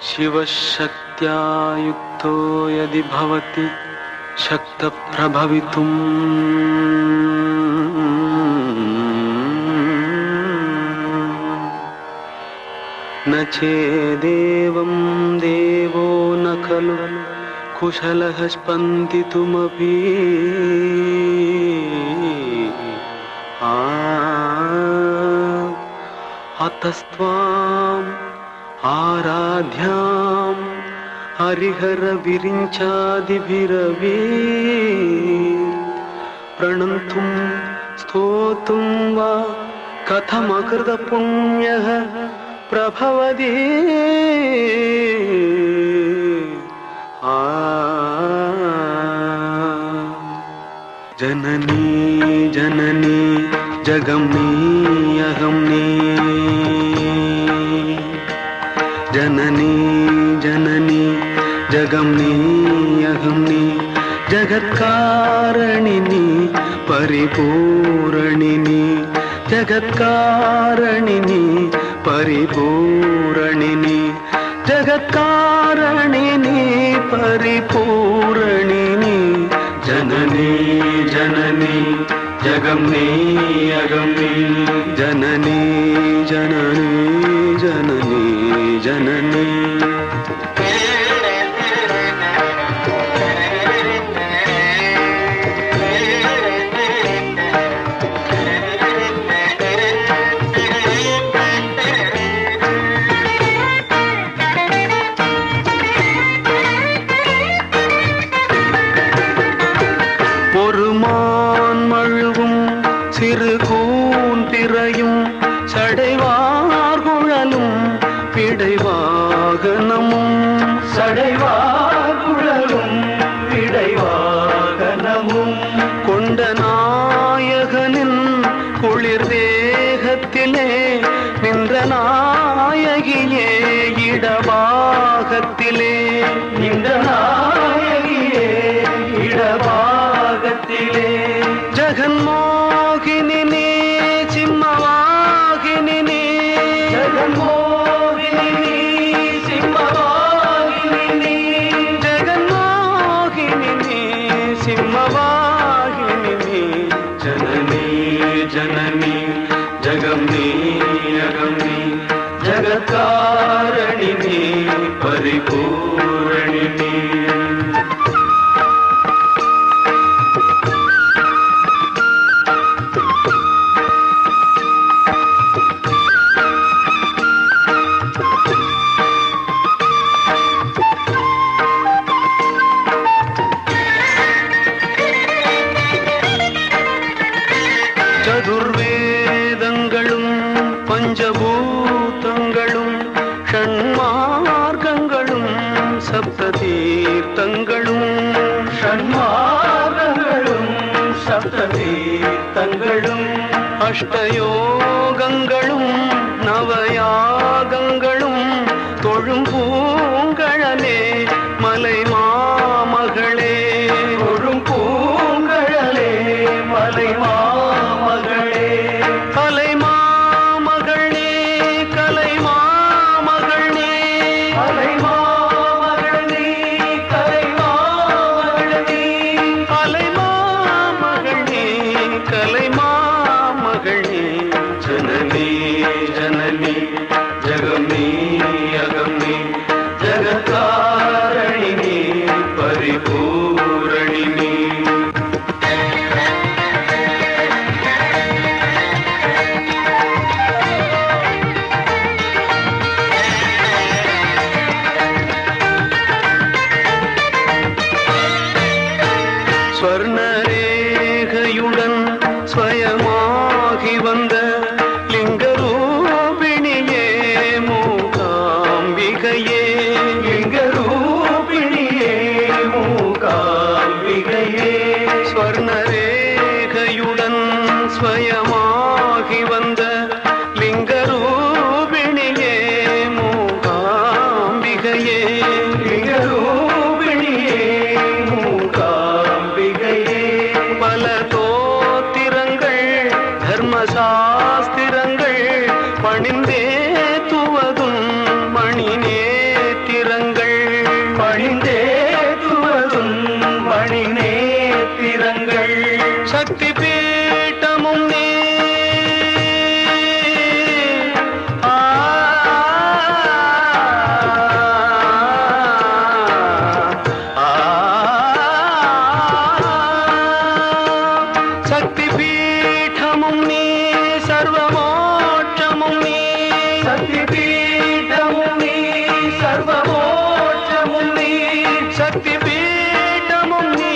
शिवशक्त्या युक्तो यदि भवति शक्तप्रभवितुम् न चेदेवं देवो न खलु कुशलः स्पन्दितुमपि अतस्त्वाम् आराध्यां हरिहर विरिञ्चादिभिरवि प्रणन्तुं स्तोतुं वा कथमकृत पुण्यः प्रभवति जननी जननी जगमनी अहमनी जननी जननी जगमनी अहमनी जगत्कारणिनी परिपूरणिनी जगत्कारणिनी परिपूरणिनी जगत्कारणिनी परिपूरणिनी जननी जननी जगमनी अगमनी जननी जननी जननी जननी சிறுகூன் திரையும் சடைவார்குழலும் பிடைவாகனமும் சடைவார்குழலும் பிடைவாகனமும் கொண்ட நாயகனின் குளிர் தேகத்திலே நின்ற நாயகியே இடபாகத்திலே நின்ற நாயகியே இடபாகத்திலே ஜகன்மோ ஜகன்மோகினி சிம்மவாகினி ஜகன்மோகினி சிம்மவாகினி ஜகன்மோகினி சிம்மவாகினி ஜனனி ஜனனி ஜகம்னி அகம்னி ஜகத்காரணினி பரிபூரணினி சதுர்வேதங்களும் பஞ்சபூதங்களும் ஷண்மார்க்கங்களும் சப்ததீர்த்தங்களும் ஷண்மார்க்கங்களும் சப்ததீர்த்தங்களும் அஷ்டயோகங்களும் நவயாகங்களும் தொழும் பூங்கழலே மலை மாமகளே தொழும் பூங்கழலே மலை जननी जननी जगमनी अगमनी जगत्कारणिनी परिपूरणिनी ஸ்வர்ணரேகையுடன் ஸ்வயமாகி வந்த லிங்கரூபிணியே மூகாம்பிகையே லிங்கரூபிணியே மூகாம்பிகையே ஸ்வர்ணரேகையுடன் ஸ்வயமாகி வந்த லிங்கரூபிணியே மூகாம்பிகையே லிங்கரூபிணியே மூகாம்பிகையே பல தோத்திரங்கள் தர்மசாஸ்திரங்கள் பணிந்தே துவதும் மணி நேத்தி சக்தி பீட்டமும் நீ சக்தி பீட்டமும் நீ சர்வமோட்சமும் நீ சக்தி பீட்டமும் நீ சர்வமோட்சமும் நீ சக்தி பீட்டமும் நீ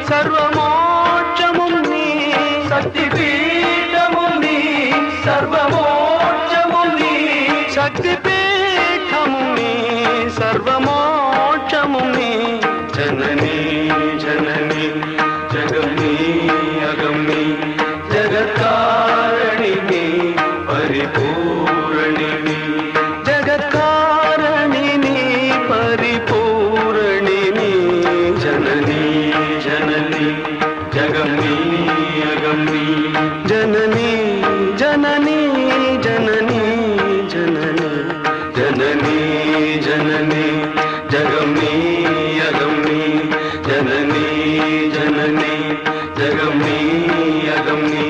சர்வமோட்சமும் நீ சக்தி பீட்டமும் நீ சர்வமோட்சமும் நீ சக்தி பீட்டமும் நீ சர்வமோட்சமும் நீ ஜனனி ஜனனி ஜகம் நீ அகம் நீ ஜகத்காரணி நீ பரிபூரணி நீ ஜகத்காரணி நீ பரிபூரணி நீ ஜனனி ஜனனி ஜகம் நீ அகம் நீ ஜனனி ஜனனி ஜனனி ஜனனி ஜனனி ஜனனி ஜகம் நீ அகம் நீ ஜனனி ஜனனி ஜகம் நீ அகம் நீ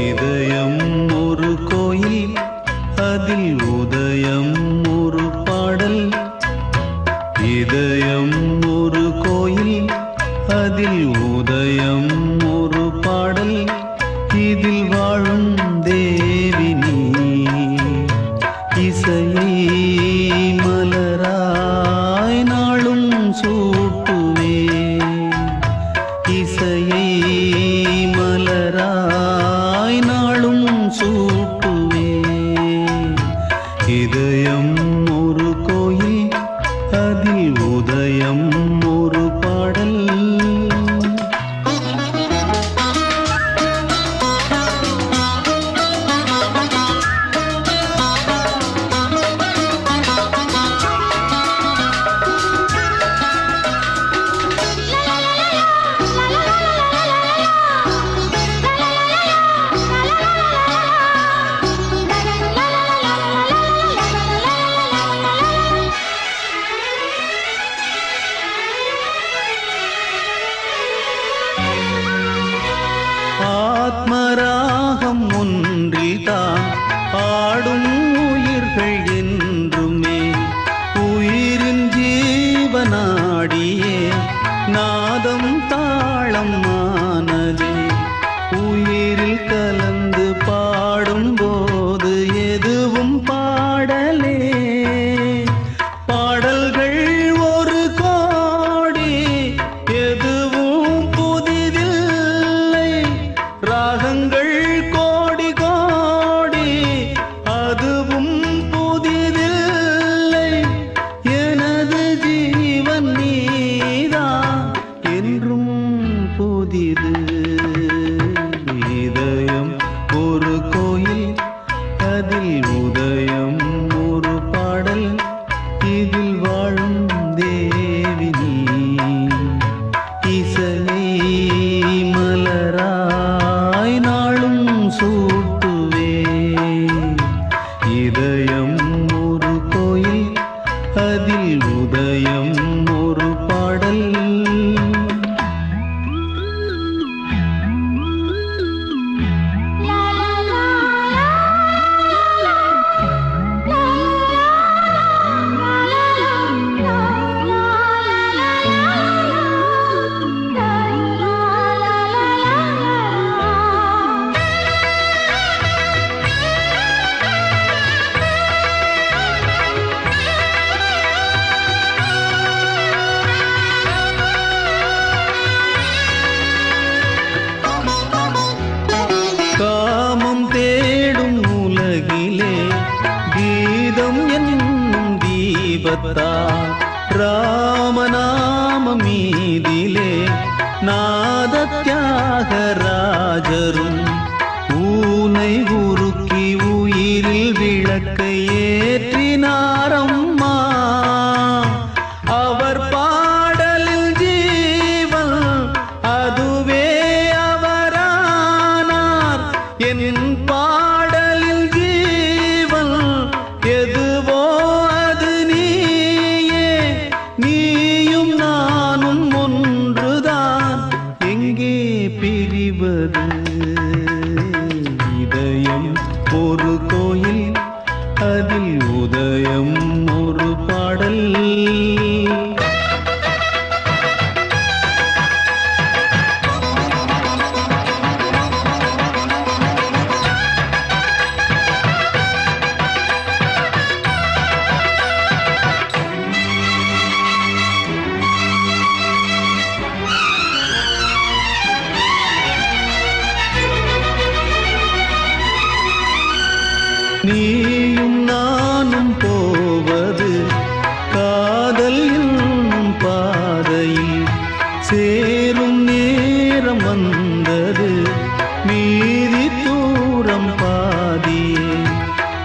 இதயம் ஒரு கோயில் அதில் உதயம் ஒரு பாடல் இதயம் ஒரு கோயில் அதில் உதயம் ஒரு பாடல் இதில் வாழும் தேவி நீ இசையை மலராய் நாளும் சூட்டுவே இசையை மலராய் நாளும் சூட்டுவே இதயம் ஒரு கோயில் அதில் உதயம் ஒரு பாடல் ஆத்மராகம் ஒன்றில்தான் பாடும் உயிர்கள் என்றுமே உயிரின் ஜீவனாடியே நாதம் தாளம் ஆனதே உயிரில் கலந்து பாடும்போது எதுவும் பாடலே பாடல்கள் ஒரு கோடி எதுவும் புதிதில்லை ராகங்கள் கோடி கோடி அதுவும் புதிதில்லை எனது ஜீவன் நீதான் என்றும் புதிது இதயம் ஒரு கோயில் அதில் உதயம் ஒரு பாடல் இதில் வாழும் தேவி நீ இசையை மலராய் நாளும் சூட்டுவே இதயம் ஒரு கோயில் அதில் உதயம் ஒரு பாடல் காமம் தேடும் உலகிலே கீதம் என்னும் தீபத்தா ராமநாம மீதிலே நாத தியாகராஜரும் ஊனை உருக்கி உயிரில் விளக்கை ஏற்றினாரம்மா விரிவது. இதயம் ஒரு கோயில், அதில் உதயம் ஒரு பாடல். நீயும் நானும் போவது காதல் என்னும் பாதையில், சேரும் நேரம் வந்தது மீதி தூரம் பாதியே.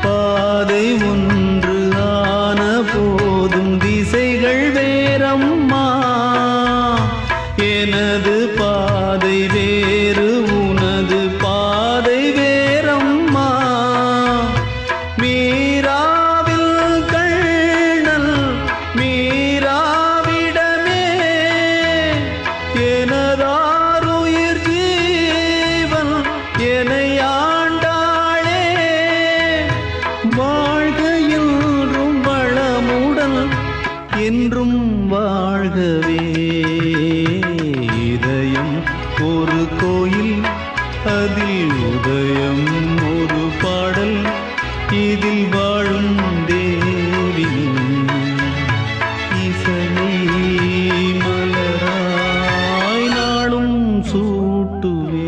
பாதை ஒன்று ஆன போதும் திசைகள் வேறம்மா, எனது பாதை வேறு உனது பாதை வேறம்மா. மீராவில் கண்ணல் மீராவிடமே எனதாருயிர் ஜீவன் எனையாண்டாளே. வாழ்க என்றும் வளமுடன் என்றும் வாழ்கவே. இதயம் ஒரு கோயில், அதில் உதயம் ஒரு பாடல். இதில் வாழும் தேவின் இசையை மலராய் நாளும் சூட்டுவே.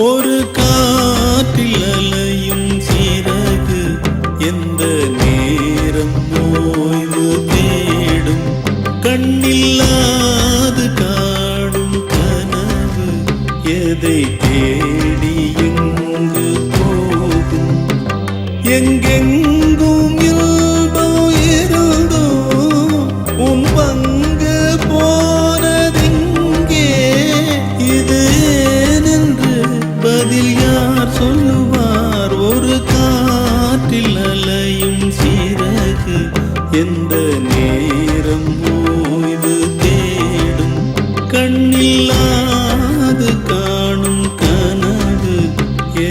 ஒரு காற்றில் அலையும் சிறகு, எந்த நேரம் ஓய்வு தேடும். கண்ணில்லாது காடும் கனவு எதை தேடி எங்கு போகும். எங்கெங்கும் இல்பம் இருந்தோ உன் பங்கு போனதெங்கே? இது ஏனென்று பதில் யார் சொல்லுவார்? ஒரு காற்றில் அலையும் சிறகு, எந்த நேரம் ஓய்வு தேடும். கண்ணில்லாது காணும் கனவு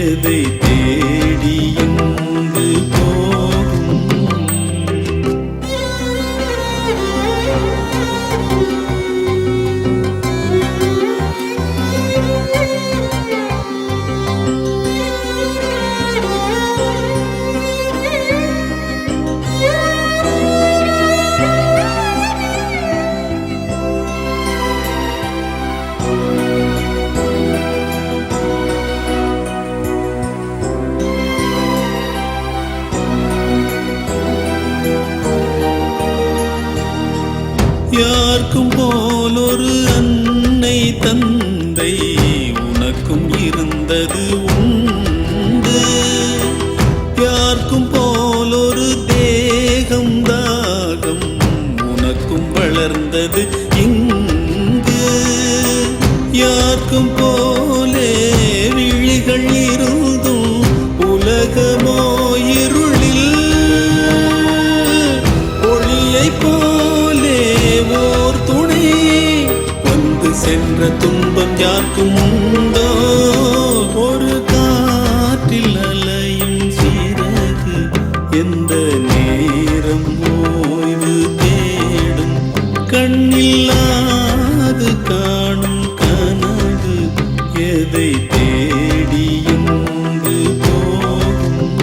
எதை தேடி எங்கு போகும். யாருக்கும் போல் ஒரு அன்னை தந்தை உனக்கும் இருந்தது உண்டு. யாருக்கும் போல் ஒரு தேகம் தாகம் உனக்கும் வளர்ந்தது இங்கு. யாருக்கும் போலே விழிகள் இருந்தும் உலகமோ இருளில். ஒளியை போலே ஓர் துணை வந்து சென்ற துன்பம் யாருக்கும் உண்டோ? ஒரு காற்றில் அலையும் சிறகு, எந்த நேரம் ஓய்வு தேடும். கண்ணில்லாது காணும் கனவு எதை தேடி எங்கு போகும்.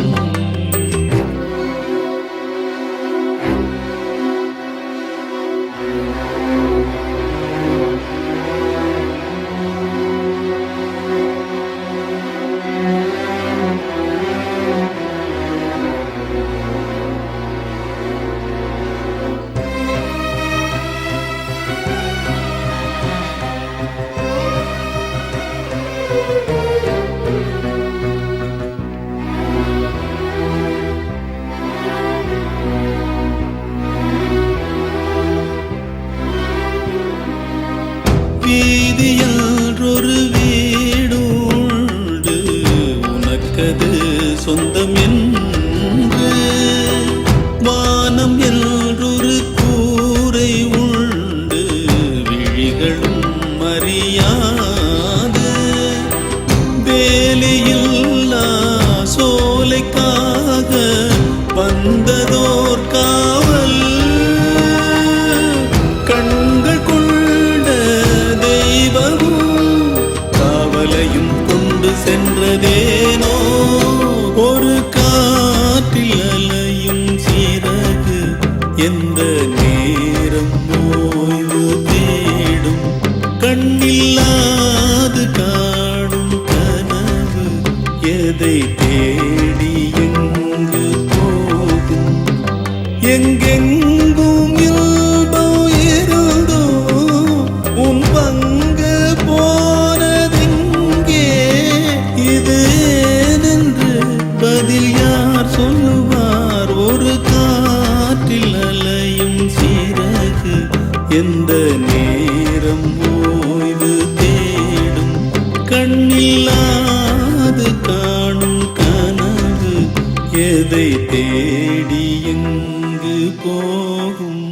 அறியாது. வேலியில்லா சோலைக்காக வந்ததோர் காவல், கண்கள் கொண்ட தெய்வமும் காவலையும் கொண்டு சென்றதேனோ. ஒரு காற்றில் அலையும் சிறகு எந்த நேரம் ஓய்வு தேடும். கண்ணில்லாது காணும் கனவு எதை தேடி எங்கு போகும். எங்கெங்கும் இல்பம் இருந்தோ உன் பங்கு போனதெங்கே. இது ஏனென்று பதில் யார் சொல்லுவார். ஒரு காற்றில் அலையும் சிறகு எந்த நேரம் ஓய்வு தேடும். கண்ணில்லாது காணும் கனவு எதை தேடி எங்கு போகும்.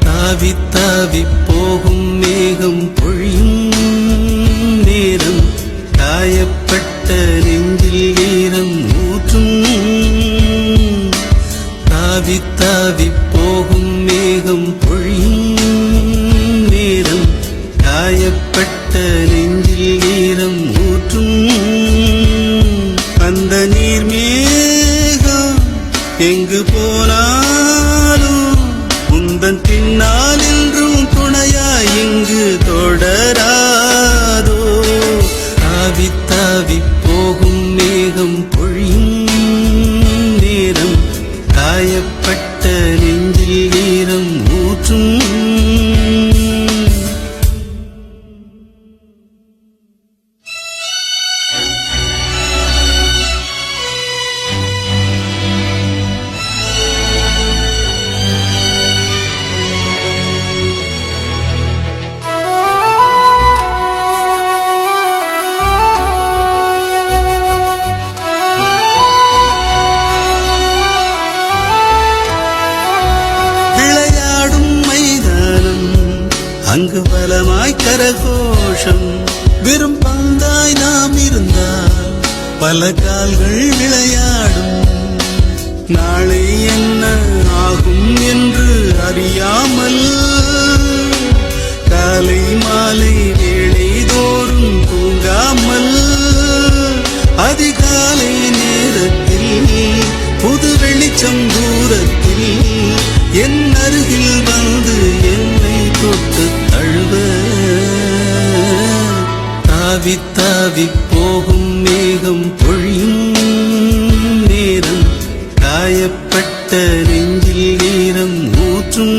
தாவி தாவி போகும் மேகம் பொழியும் நேரம், காயப்பட்ட நெஞ்சில் ஈரம் ஊற்றும். தாவி தாவி போகும் மேகம் பொழியும் நேரம், காயப்பட்ட நெஞ்சில் ஈரம் ஊற்றும். அந்த நீர் மேகம் எங்கு போனாலும் உந்தன் பின்னால் என்றும் துணையாய் இங்கு தொடராதோ. தாவி தாவி போகும் மேகம் பொழியும் நேரம், காயப்பட்ட நெஞ்சில் ஈரம் ஊற்றும். அங்கு பலமாய் கரகோஷம், வெறும் பந்தாய் நாம் இருந்தால் பல கால்கள் விளையாடும். நாளை என்ன ஆகும் என்று அறியாமல் காலை மாலை வேளை தோறும் தூங்காமல் அதிகாலை நேரத்தில் புது வெளிச்சம் தூரத்தில் என் அருகில் வந்து என்னை தொட்டு தழுவ. தாவி தாவி போகும் மேகம் பொழியும் நேரம், காயப்பட்ட நெஞ்சில் ஈரம் ஊற்றும்.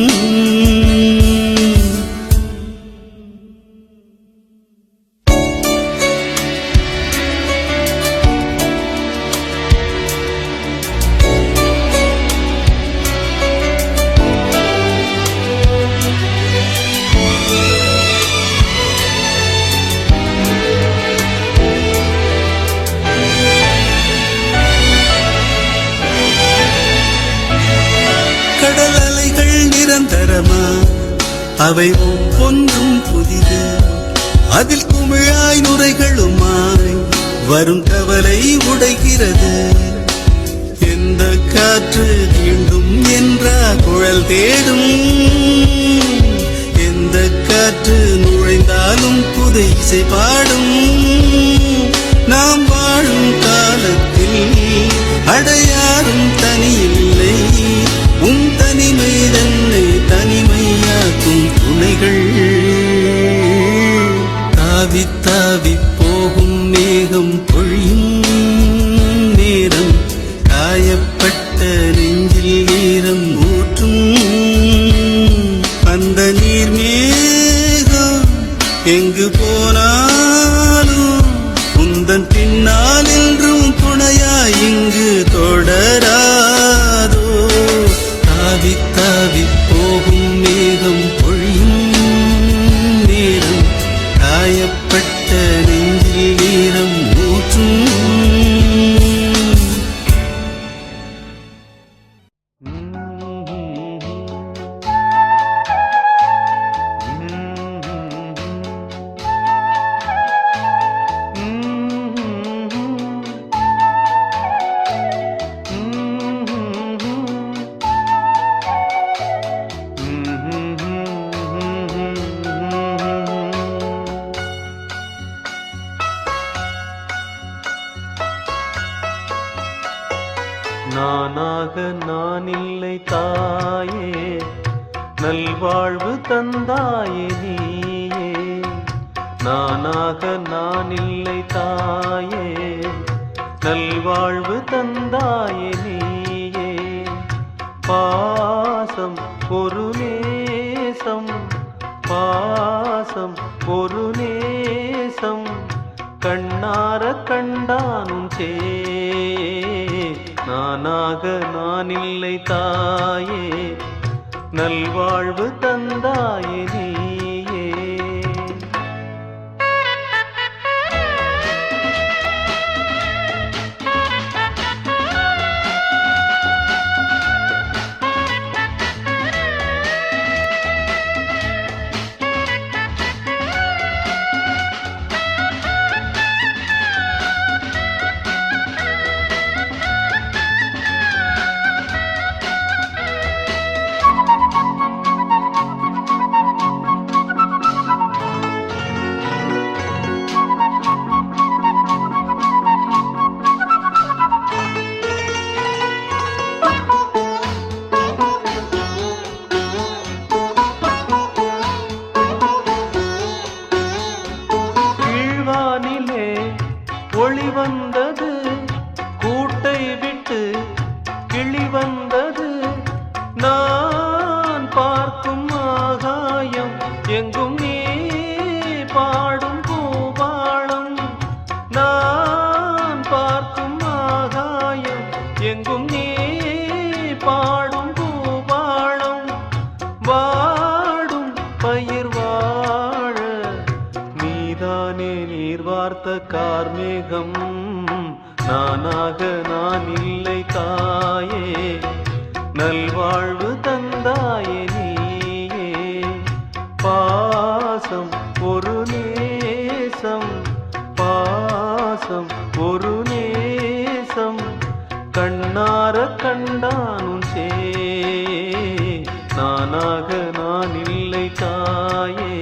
கடல் அலைகள் நிரந்தரமா, அவை ஒவ்வொன்றும் புதிது. அதில் குமிழாய் நுரைகளுமாய் வரும் கவலை உடைகிறது. எந்த காற்று தீண்டும் என்றா குழல் தேடும். எந்த காற்று நுழைந்தாலும் புது இசை பாடும். நாம் வாழும் காலத்தில் அடையாறும் தனியில்லை. உன் தனிமை தன்னை தனிமையாக்கும் துணைகள். தாவி தாவி போகும் மேகம் பொழியும் நேரம், காயப்பட்ட நெஞ்சில் ஈரம் ஊற்றும். அந்த நீர் மேகம் எங்கு போனாலும் உந்தன் நானாக நான் இல்லை தாயே, நல்வாழ்வு தந்தாயே நீயே. நானாக நான் இல்லை தாயே, நல்வாழ்வு தந்தாயே நீயே. பாசம் ஒரு நேசம், பாசம் ஒரு நேசம், கண்ணார கண்டானும் சே. நானாக நான் இல்லை தாயே, நல்வாழ்வு தந்தாயே நீயே. ஒளி வந்தது, கூட்டை விட்டு கிளி வந்தது. நான் பார்க்கும் ஆகாயம் எங்கும் நீ பாடும் பூபாளம். நான் பார்க்கும் ஆகாயம் எங்கும் நீ பாடும் பூபாளம். வாடும் பயிர் வாழ நீதானே நீர் வார்த்த கார்மேகம். நானாக நான் இல்லை தாயே, நல்வாழ்வு தந்தாயே நீயே. பாசம் ஒரு நேசம், பாசம் ஒரு நேசம், கண்ணார கண்டானும் சே. நானாக நான் இல்லை தாயே,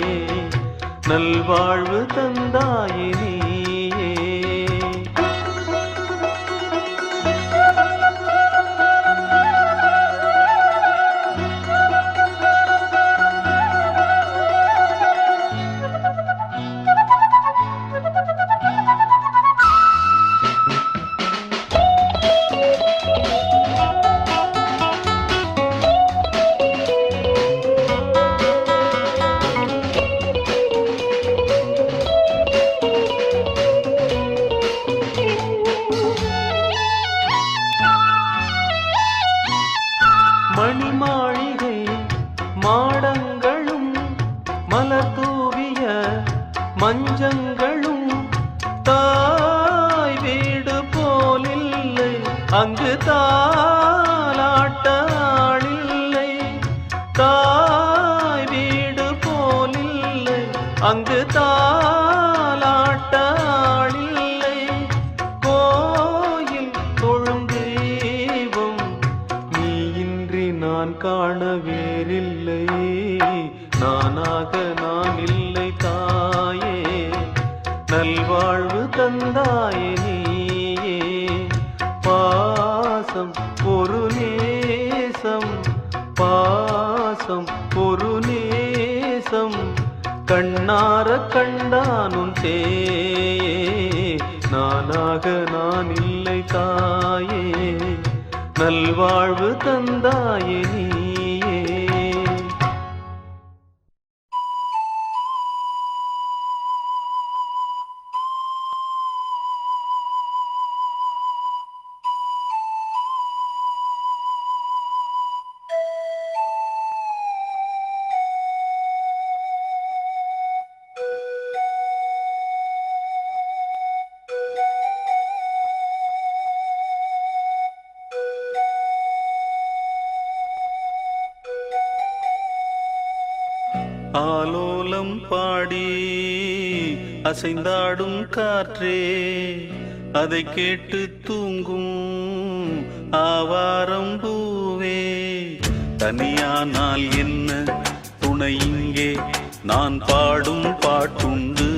நல்வாழ்வு தந்தாயே நீயே. மணிமாளிகை மாடங்களும் மலர் தூவிய மஞ்சங்களும், தாய் வீடு போலில்லை அங்கு தாலாட்ட ஆளில்லை. தாய் வீடு போலில்லை அங்கு தாலாட்ட ஆளில்லை. கோயில் தொழும் தெய்வம் நீ இன்றி நான் காண வேறில்லை. நானாக நான் இல்லை தாயே, நல்வாழ்வு தந்தாயே நீயே. பாசம் ஒரு நேசம், பாசம் ஒரு நேசம், கண்ணார கண்டானும் சே. நானாக நான் இல்லை தாயே, நல்வாழ்வு தந்தாயே நீயே. ஆலோலம் பாடி அசைந்தாடும் காற்றே, அதை கேட்டு தூங்கும் ஆவாரம் பூவே. தனியானால் என்ன துணை இங்கே, நான் பாடும் பாட்டுண்டு.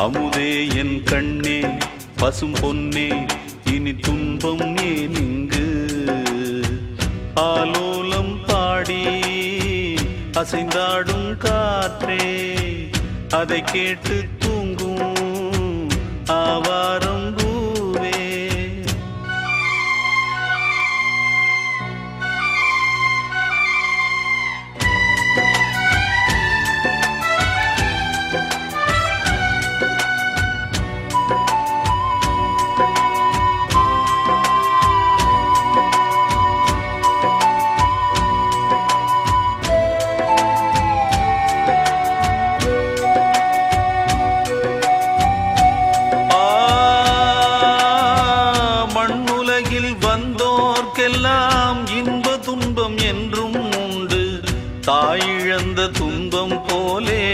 அமுதே என் கண்ணே, பசும் பொன்னே, இனி துன்பம் ஏன் இங்கு ஆலோலம் பாடி அசைந்தாடும் காற்றே அதை கேட்டு தூங்கும் ஆவாரம் பூவே. வந்தோர்க்கெல்லாம் இன்ப துன்பம் என்றும் உண்டு. தாயிழந்த துன்பம் போலே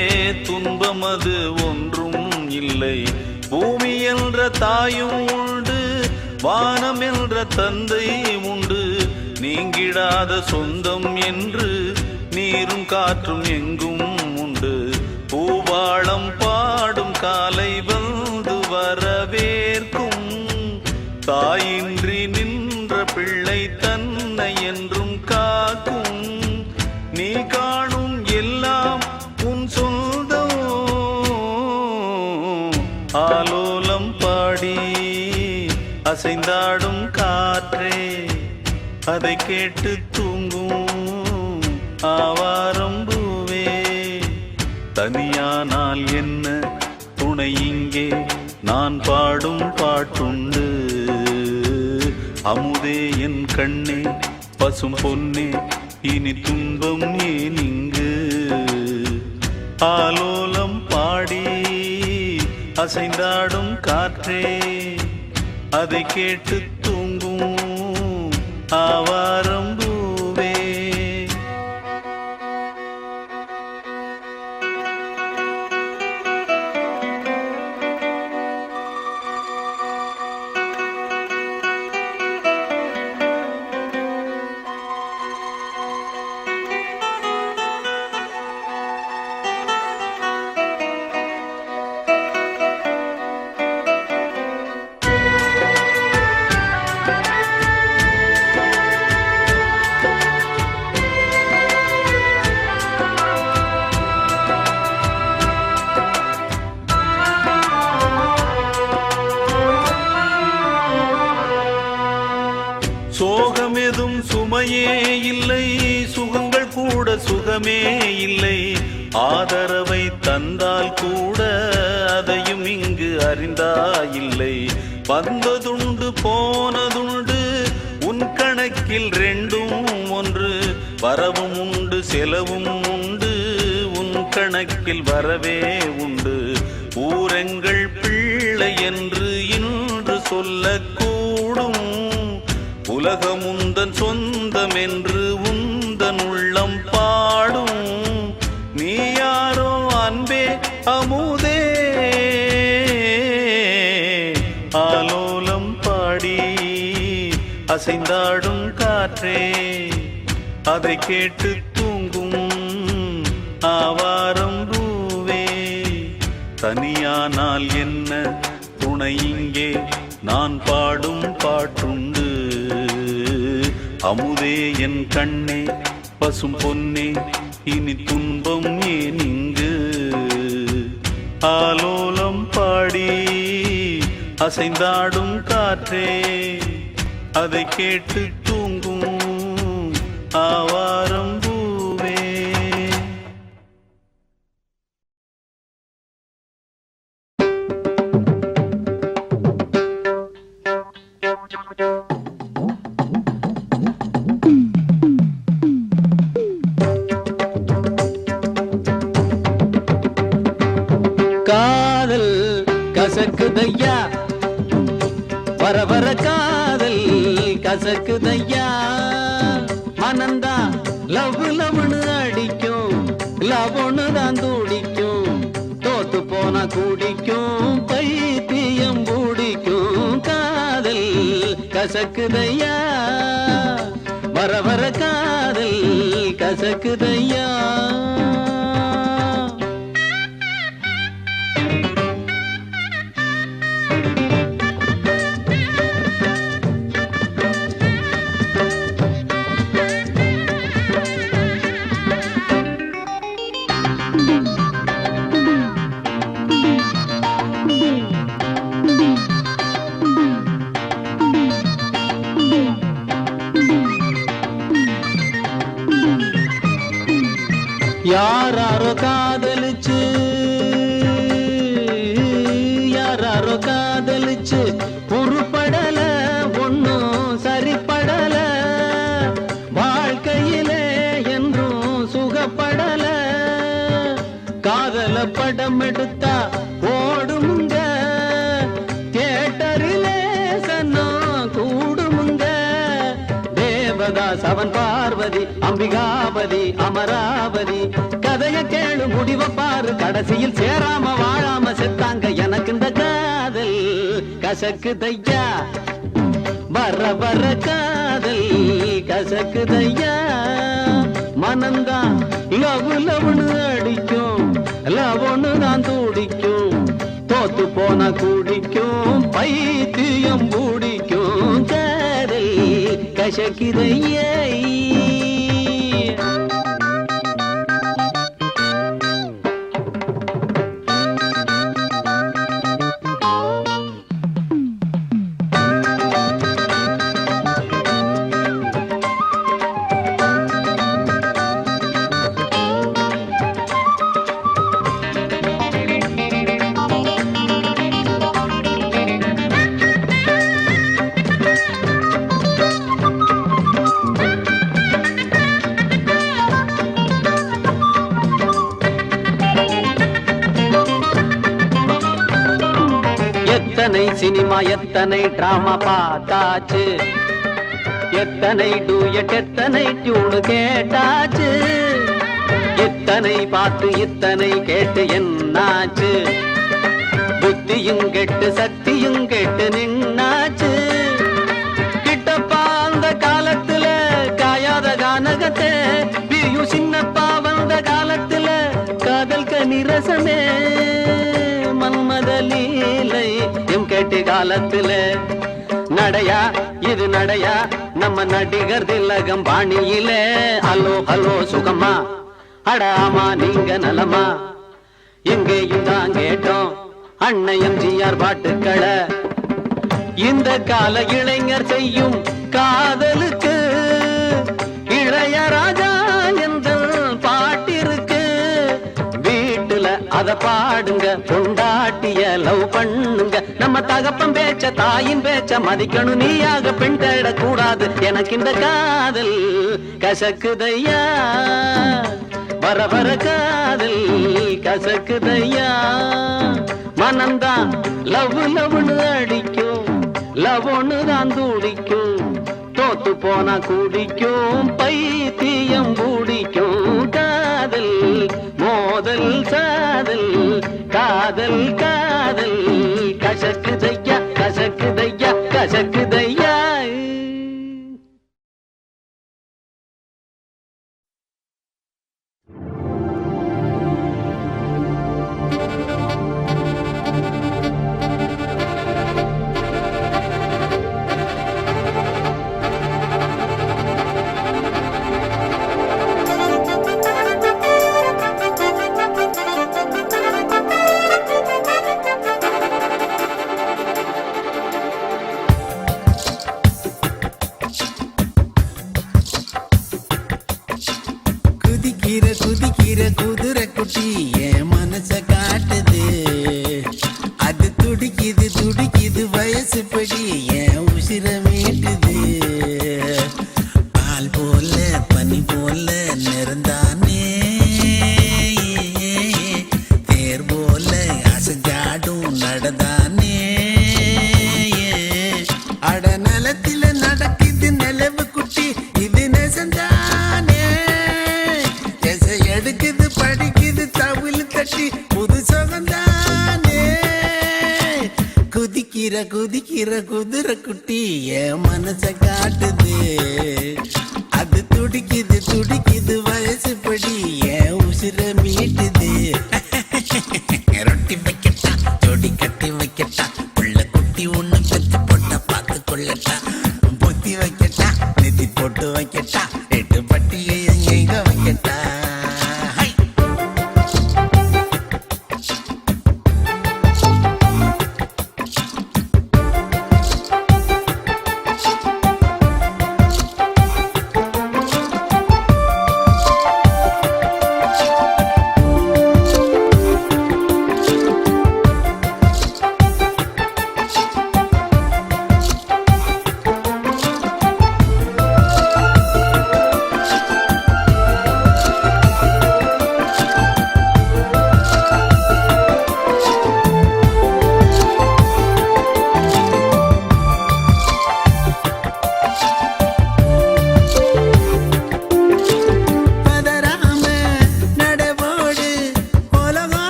துன்பம் அது ஒன்றும் இல்லை. பூமி என்ற தாயும் உண்டு, வானம் என்ற தந்தை உண்டு. நீங்கிடாத சொந்தம் என்று நீரும் காற்றும் எங்கும் உண்டு. பூவாளம் பாடும் காலை வந்து வரவேற்கும். தாயின்றி நின்ற பிள்ளை தன்னை என்றும் காக்கும். நீ காணும் எல்லாம் உன் சொந்தம். ஆலோலம் பாடி அசைந்தாடும் காற்றே அதை கேட்டு தூங்கும் ஆவாரம் பூவே. தனியானால் என்ன துணை இங்கே நான் பாடும் பாட்டுண்டு. அமுதே என் கண்ணே பசும் பொன்னே இனி துன்பம் ஏன் இங்கு. ஆலோலம் பாடி அசைந்தாடும் காற்றே அதை கேட்டு தூங்கும் ஆவாரம் பூவே. சோகம் எதும் சுமையே இல்லை, சுகங்கள் கூட சுகமே இல்லை. ஆதரவை தந்தால் கூட அதையும் இங்கு அறிந்தாயில்லை. வந்ததுண்டு போனதுண்டு உன் கணக்கில் ரெண்டும் ஒன்று. வரவும் உண்டு செலவும் உண்டு உன் கணக்கில் வரவே உண்டு. ஊரெங்கள் பிள்ளை என்று இன்று சொல்லக்கூடும். உலகம் உந்தன் சொந்தம் என்று உந்தன் உள்ளம் பாடும். நீ யாரோ அன்பே அமுதே. ஆலோலம் பாடி அசைந்தாடும் காற்றே அதை கேட்டு தூங்கும் ஆவாரம் பூவே. தனியானால் என்ன துணை இங்கே நான் பாடும் பாட்டுண்டு. அமுதே என் கண்ணே பசும் பொன்னே இனி துன்பம் ஏன் இங்கு. ஆலோலம் பாடி அசைந்தாடும் காற்றே அதை கேட்டு தூங்கும் ஆவாரம் பூவே. காதல் கசக்குதையா, வர வர காதல் கசக்குதையா. மனந்தா லவ் லவ்னு அடிக்கும், லவ்னு தான் துடிக்கும். தோத்து போனா குடிக்கும், பைத்தியம் பிடிக்கும். காதல் கசக்குதையா, வர வர காதல் கசக்குதையா. யாராரோ காதலிச்சு யாராரோ காதலிச்சு உருப்படல ஒன்னும் சரிப்படல வாழ்க்கையிலே என்றும் சுகப்படல காதல படம் எடுத்தா ஓடுமுங்க தியேட்டரிலே சன்னா கூடுமுங்க தேவதாஸ் அவன் பார்வதி அம்பிகாபதி அமராவதி கதைய கேளு முடிவ பாரு கடைசியில் சேராம வாழாம செத்தாங்க எனக்கு இந்த காதல் கசக்குதையா வர வர காதல் கசக்குதையா மனந்தான் லவ் லவ்னு அடிக்கும் லவ்னு தான் துடிக்கும் தோத்து போன குடிக்கும் பைத்தியம் பூடிக்கும் காதல் கசக்குதையா எத்தனை சினிமா எத்தனை டிராமா பார்த்தாச்சு எத்தனை டூயட் எத்தனை டியூனு கேட்டாச்சு இத்தனை பார்த்து இத்தனை கேட்டு என்னாச்சு புத்தியும் கெட்டு சக்தியும் கெட்டு நின்னாச்சு கிட்டப்பா அந்த காலத்துல காயாத கானகத்தை பிரியும் சின்னப்பா வந்த காலத்துல காதல் கனிரசமே மன்மத லீலை எம் கேட்டு காலத்துல நடையா இது நடையா நம்ம நடிகர் திலகம் பாணியிலே ஹலோ ஹலோ சுகமா அடாமா நீங்க நலமா எங்கேயும் தான் கேட்டோம் அன்னையம் ஜிஆர் பாட்டுக்களை இந்த கால இளைஞர் செய்யும் காதலுக்கு இளையராஜா என்ற பாட்டிருக்கு வீட்டுல அத பாடுங்க பொண்டாட்டிய லவ் பண்ணுங்க நம்ம தகப்பன் பேச்ச தாயின் பேச்ச மதிக்கணும் நீயாக பெண் தேடக்கூடாது எனக்கு இந்த காதல் கசக்குதையா வர வர காதல் கசக்குதையா மனந்தான் லவ் லவ்னு அடிக்கும் லவ் ஒண்ணு தான் துடிக்கும் தோத்து போனா குடிக்கும் பைத்தியம் பூடிக்கும் காதல் மோதல் சாதல் காதல் காதல் கசக்குதையா கசக்குதையா கசக்குதையா குதிக்கிற குதிரை குட்டி என் மனச காட்டுது அது துடிக்குது துடிக்குது வயசு படி என் உசிர மீட்டுது பால் போல பனி போல நிறந்தானே தேர் போல அசைஞ்சாடும் நடந்தானே அட நிலத்தில நடக்குது நிலவு குட்டி இது நெசந்தானே எடுக்குது படிக்குது தவிழ் தட்டி புது சுகந்தானே குதிக்கிற குதிரை குட்டி என் மனச காட்டுது அது துடிக்குது துடிக்குது வயசு படி என் உசிர மீட்டுது ரொட்டி வைக்கட்டா ஜோடி கட்டி வைக்கட்டா புள்ள குட்டி ஒண்ணு பெத்து போட்டா பார்த்து கொள்ளட்டா பொத்தி வைக்கட்டா நெத்தி போட்டு வைக்கட்டா எட்டு பட்டியை எங்க வைக்கட்டா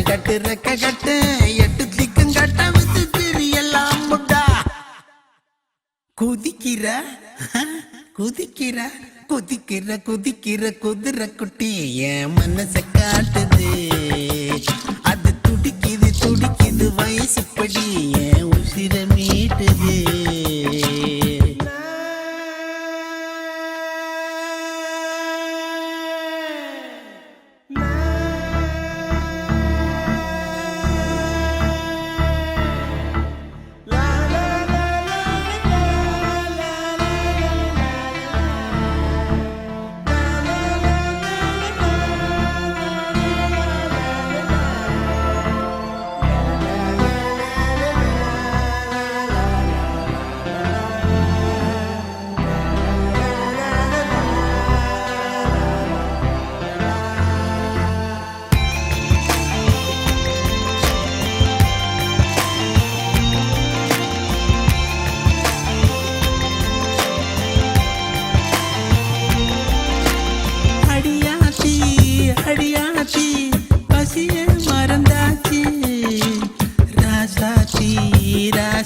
கட்டு ரெக்க கட்டு எட்டு திக்கும் கட்ட வித்து திரியெல்லாம் முட்டா குதிக்கிற குதிக்கிற குதிக்கிற குதிக்கிற குதிரை குட்டி என் மனசை காட்டுது அது துடிக்குது துடிக்குது வயசுப்படி என் உசிர மீட்டுது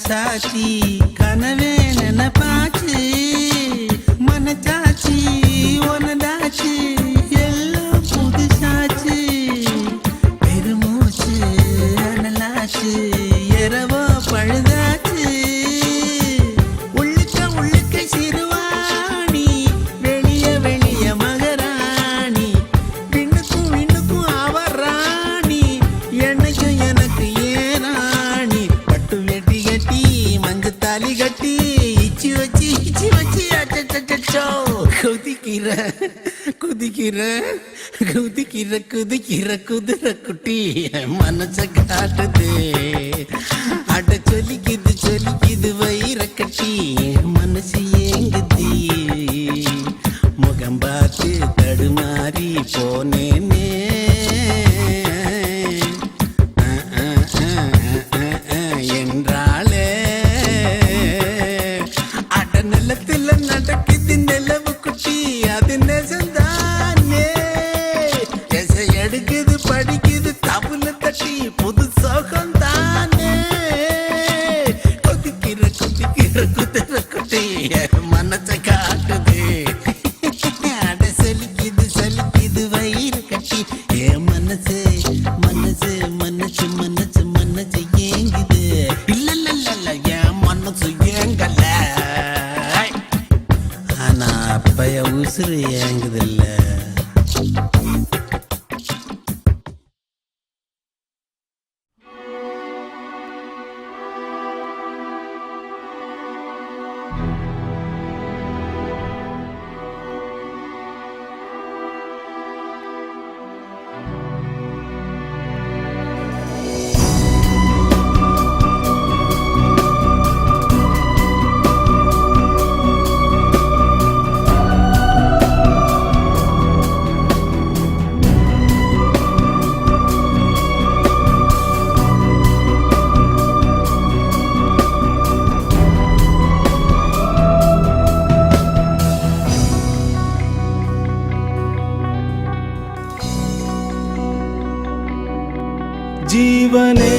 சாட்சி கனவே நினைப்பாச்சு மனச்சாட்சி ஒனதாச்சு எல்லாம் புதுசாச்சு பெருமூச்சு அனலாச்சு இரவோ பழுதாச்சு உள்ளுக்க உள்ளுக்க சிறுவாணி வெளிய வெளிய மகராணி விண்ணுக்கும் விண்ணுக்கும் அவர் ராணி என்னைக்கும் எனக்கு ஏராணி பட்டு வெட்டி கட்டி மஞ்சத்தாலி கட்டி இச்சி வச்சு அச்சோ குதிக்கிற குதிக்கிற குதிக்கிற குதிக்கிற குதிரை குட்டி மனச காட்டுது அட சொல்லிக்குது வயிற கட்டி மனசு ஏங்குது முகம் பார்த்து தடுமாறி போனேனே என்றாலே அட நிலத்துல நடக்குது நிலவு குட்டி அது நெசந்தானே எசை எடுக்குது படிக்குது தபுல தட்டி புது சோகம் தானே குதிக்கிற குதிக்கிற குதிரை குட்டி மனசை காட்டுது அட சலிக்குது வயிறு கட்டி என் மனசு மனசு மனசு மனசு மனசு ஏங்குது இல்ல என் மனசு ஏங்கல ஆனா அப்பய உசுறு ஏங்குது இல்ல ஜீவனே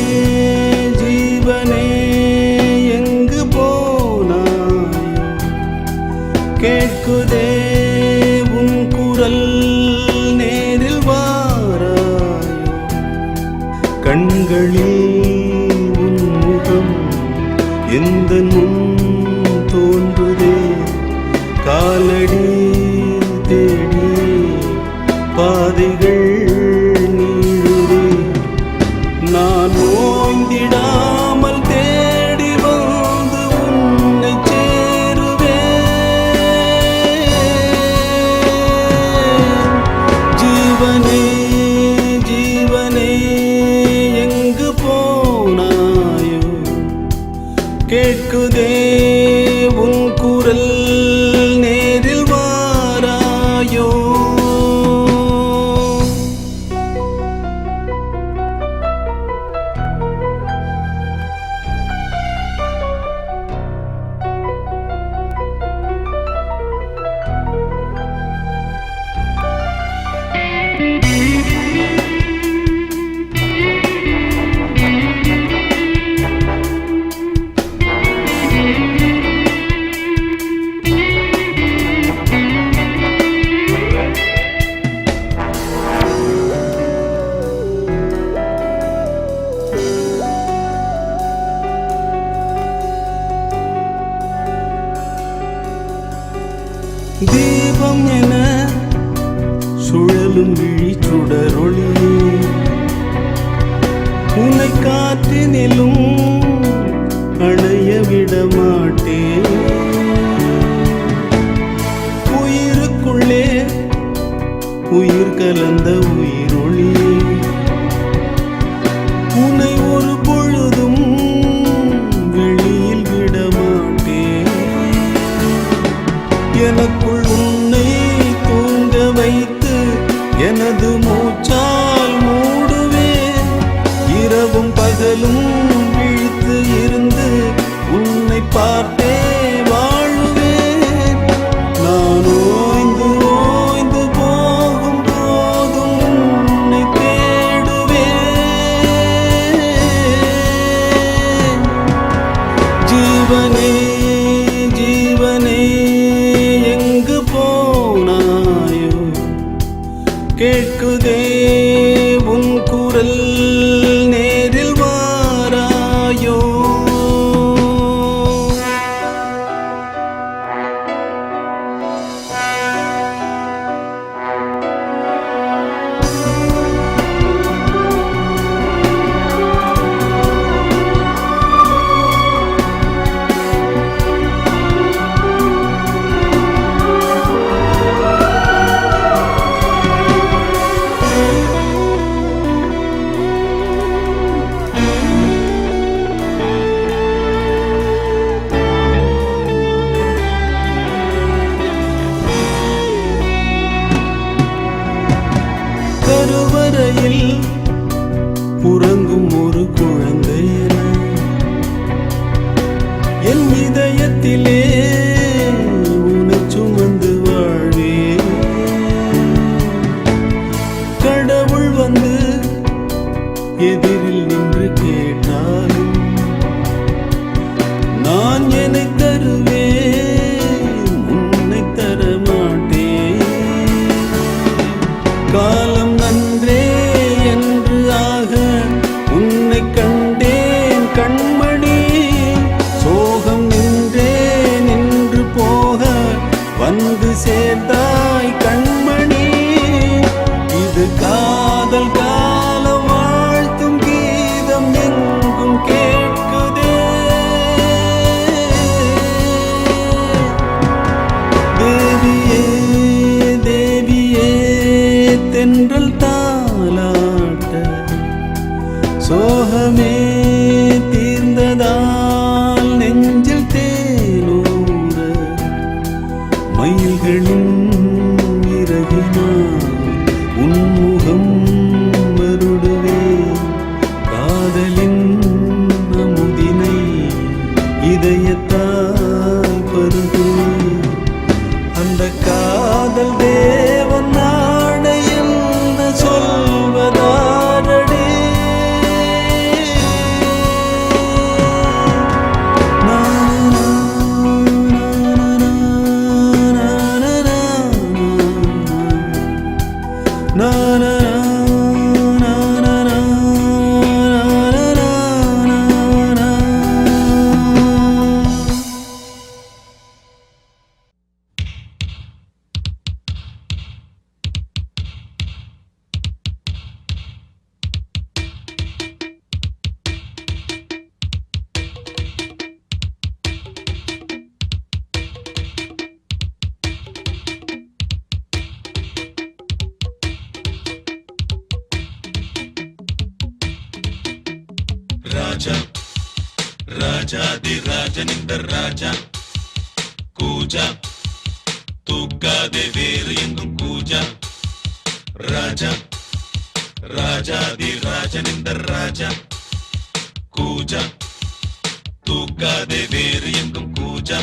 ஜீவனே எங்கு போனாய் கேட்குதே உன் குரல் நேரில் வாராய் கண்களில் உன் முகம் எந்த முன் தோன்றுதே காலடி தேடி பாதைகள் நீளுதே நான் ஓய்ந்திடாமல் தேடி வந்து உன்னை சேருவேன் ஜீவனே ஜீவனே எங்கு போனாயோ கேட்குதே உன் குரல் நேரில் வாராயோ உன்னை காற்றினிலும் அணைய விட மாட்டேன். உயிருக்குள்ளே உயிர் கலந்த உயிரொளி உன்னை ஒரு பொழுதும் வெளியில் விட மாட்டேன். எனக்குள் உன்னை தூங்க வைத்து எனது மூச்சால் மூடுவேன். இரவும் பகலும் விழித்து இருந்து உன்னை பார்த்தே வாழுவேன். நான் ஓய்ந்து ஓய்ந்து போகும் போதும் உன்னை தேடுவேன். ஜீவனே ஜீவனே எங்கு போனாயோ, கேட்குதே உன் குரல், நேரில் வாராயோ. கருவறையில் உறங்கும் ஒரு குழந்தை என் இதயத்திலே உன்னை சுமந்து வாழ்வேன். கடவுள் வந்து எதிரில் நின்று கேட்டாலும் நான் என்னை தருவேன், உன்னை தர மாட்டேன். காலம் நன்றே என்று ஆக உன்னை கண்டேன் கண்மணி. சோகம் நின்றே நின்று போக வந்து சேர்ந்தாய் கண்மணி. இது காதல் காலம் வாழ்த்தும் கீதம் எங்கும் கேட்குதே. தேவியே தேவியே தென்றல் தாலாட்ட, சோகமே தீர்ந்ததால் நெஞ்சில் தேனூர, மயில்களின் இறகினால் உன்முகம் வருடுவேன். காதலின் அமுதினை இதயத்தால் பருகுவேன். அந்த காதல் தேவன் நாடை என்று சொல்வதாரடி. ராஜா ராஜாதி ராஜனிந்த ராஜா கூஜா தூக்காதே வேறு எங்கும் கூஜா. ராஜா ராஜாதி ராஜனிந்த ராஜா கூஜா தூக்காதே வேறு எங்கும் கூஜா.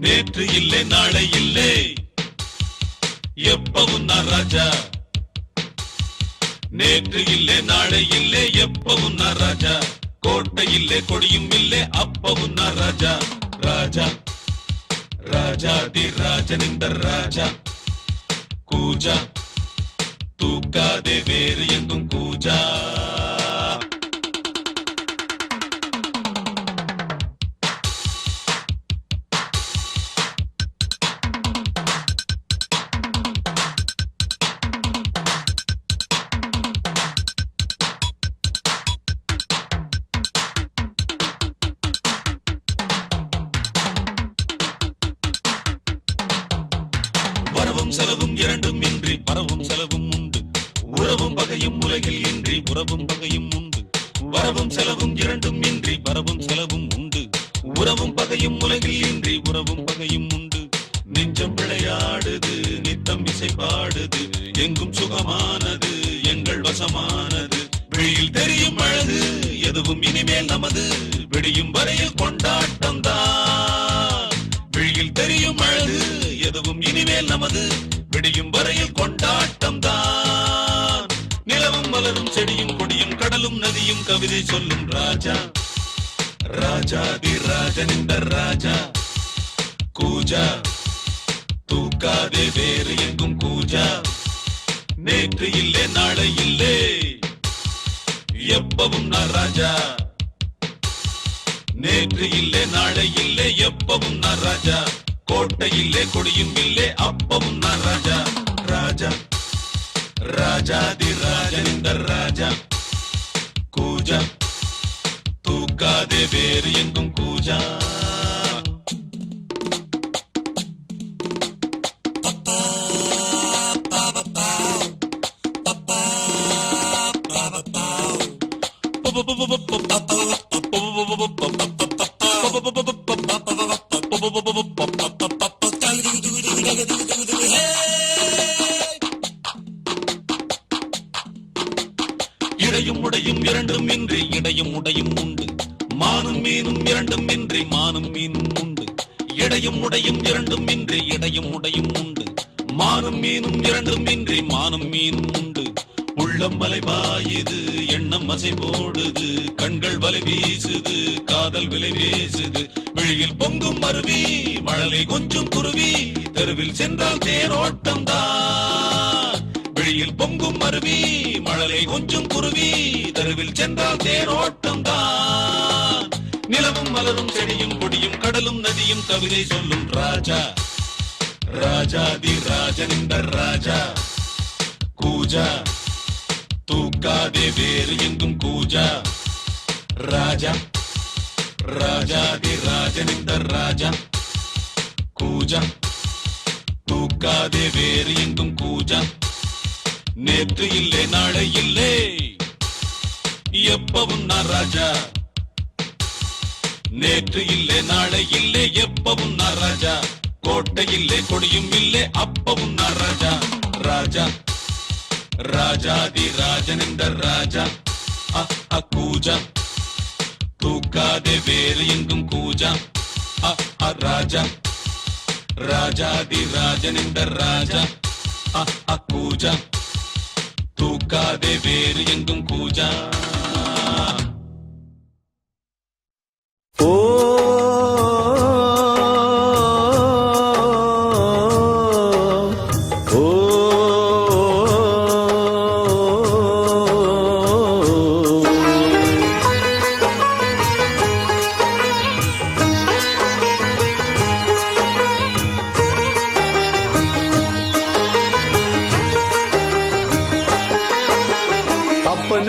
நேற்று இல்லை நாளை இல்லை எப்பவும் நான் ராஜா. நேற்று இல்லை நாளை இல்லை எப்பவும் நான் ராஜா. கோட்டை இல்லை கொடியும் இல்லை அப்பவும் நான் ராஜா. ராஜா ராஜாதி ராஜனிந்த ராஜா கூஜா தூக்காதே வேறு எங்கும் கூஜா. வரவும் செலவும் இரண்டும் இன்றி பரவும் செலவும் உண்டு உறவும் பகையும் உலகில் இன்றி உறவும் பகையும் உண்டு வரவும் செலவும் இரண்டும் இன்றி பரவும் செலவும் உண்டு உறவும் பகையும் உலகில் இன்றி உறவும் பகையும் உண்டு நெஞ்சம் விளையாடுது நித்தம் இசை பாடுது எங்கும் சுகமானது எங்கள் வசமானது வெளியில் தெரியும் அழகு எதுவும் இனிமேல் நமது விடியும் வரையில் கொண்டாட்டம் தான் வெளியில் தெரியும் அழகு எதுவும் இனிமேல் நமது விடியும் வரையில் கொண்டாட்டம் தான் நிலவும் மலரும் செடியும் கொடியும் கடலும் நதியும் கவிதை சொல்லும் ராஜா ராஜாதி ராஜன் இந்த ராஜா கூஜா தூக்காதே வேறு எங்கும் கூஜா நேற்று இல்லே நாளை இல்லே எப்பவும் நான் ராஜா நேற்று இல்லே நாளை இல்லே எப்பவும் நான் ராஜா கோட்டை இல்லே கொடியும் இல்லே அப்பவும் நான் ராஜா ராஜா ராஜாதி ராஜன் இந்த ராஜா கூஜா தூக்காதே வேறு எங்கும் கூஜா இடையும் உடையும் இரண்டும் இன்றி இடையும் உடையும் உண்டு மானும் மீனும் இரண்டும் இன்றி மானும் மீனும் உண்டு இடையும் உடையும் இரண்டும் இன்றி இடையும் உடையும் உண்டு மானும் மீனும் இரண்டும் இன்றி மானும் மீனும் உண்டு உள்ளம் வலை பாயுது எண்ணம் அசை போடுது கண்கள் வலை வீசுது காதல் விலை பேசுது விழியில் பொங்கும் அருவி மழலை கொஞ்சம் குருவி தெருவில் சென்றால் தேரோட்டம் தான் விழியில் பொங்கும் அருவி மழலை கொஞ்சம் குருவி தெருவில் சென்றால் தேரோட்டம் தான் நிலவும் மலரும் செடியும் கொடியும் கடலும் நதியும் கவிதை சொல்லும் ராஜா ராஜாதி ராஜன் இந்த ராஜா கூஜா தூக்காதே வேறு எங்கும் கூஜா ராஜா ராஜாதி ராஜன் இந்த ராஜா கூஜா தூக்காதே வேறு எங்கும் கூஜா நேற்று இல்லே நாளை இல்லே எப்பவும் நான் ராஜா நேற்று இல்லே நாளை இல்லே எப்பவும் நான் ராஜா கோட்டை இல்லே கொடியும் இல்லே அப்பவும் நான் ராஜா ராஜா ராஜாதி ராஜன் இந்த ராஜா கூஜா தூக்காதே வேறு எங்கும் கூஜா ராஜா ராஜாதி ராஜன் இந்த ராஜா கூஜா தூக்காதே வேறு எங்கும் கூஜா ஓ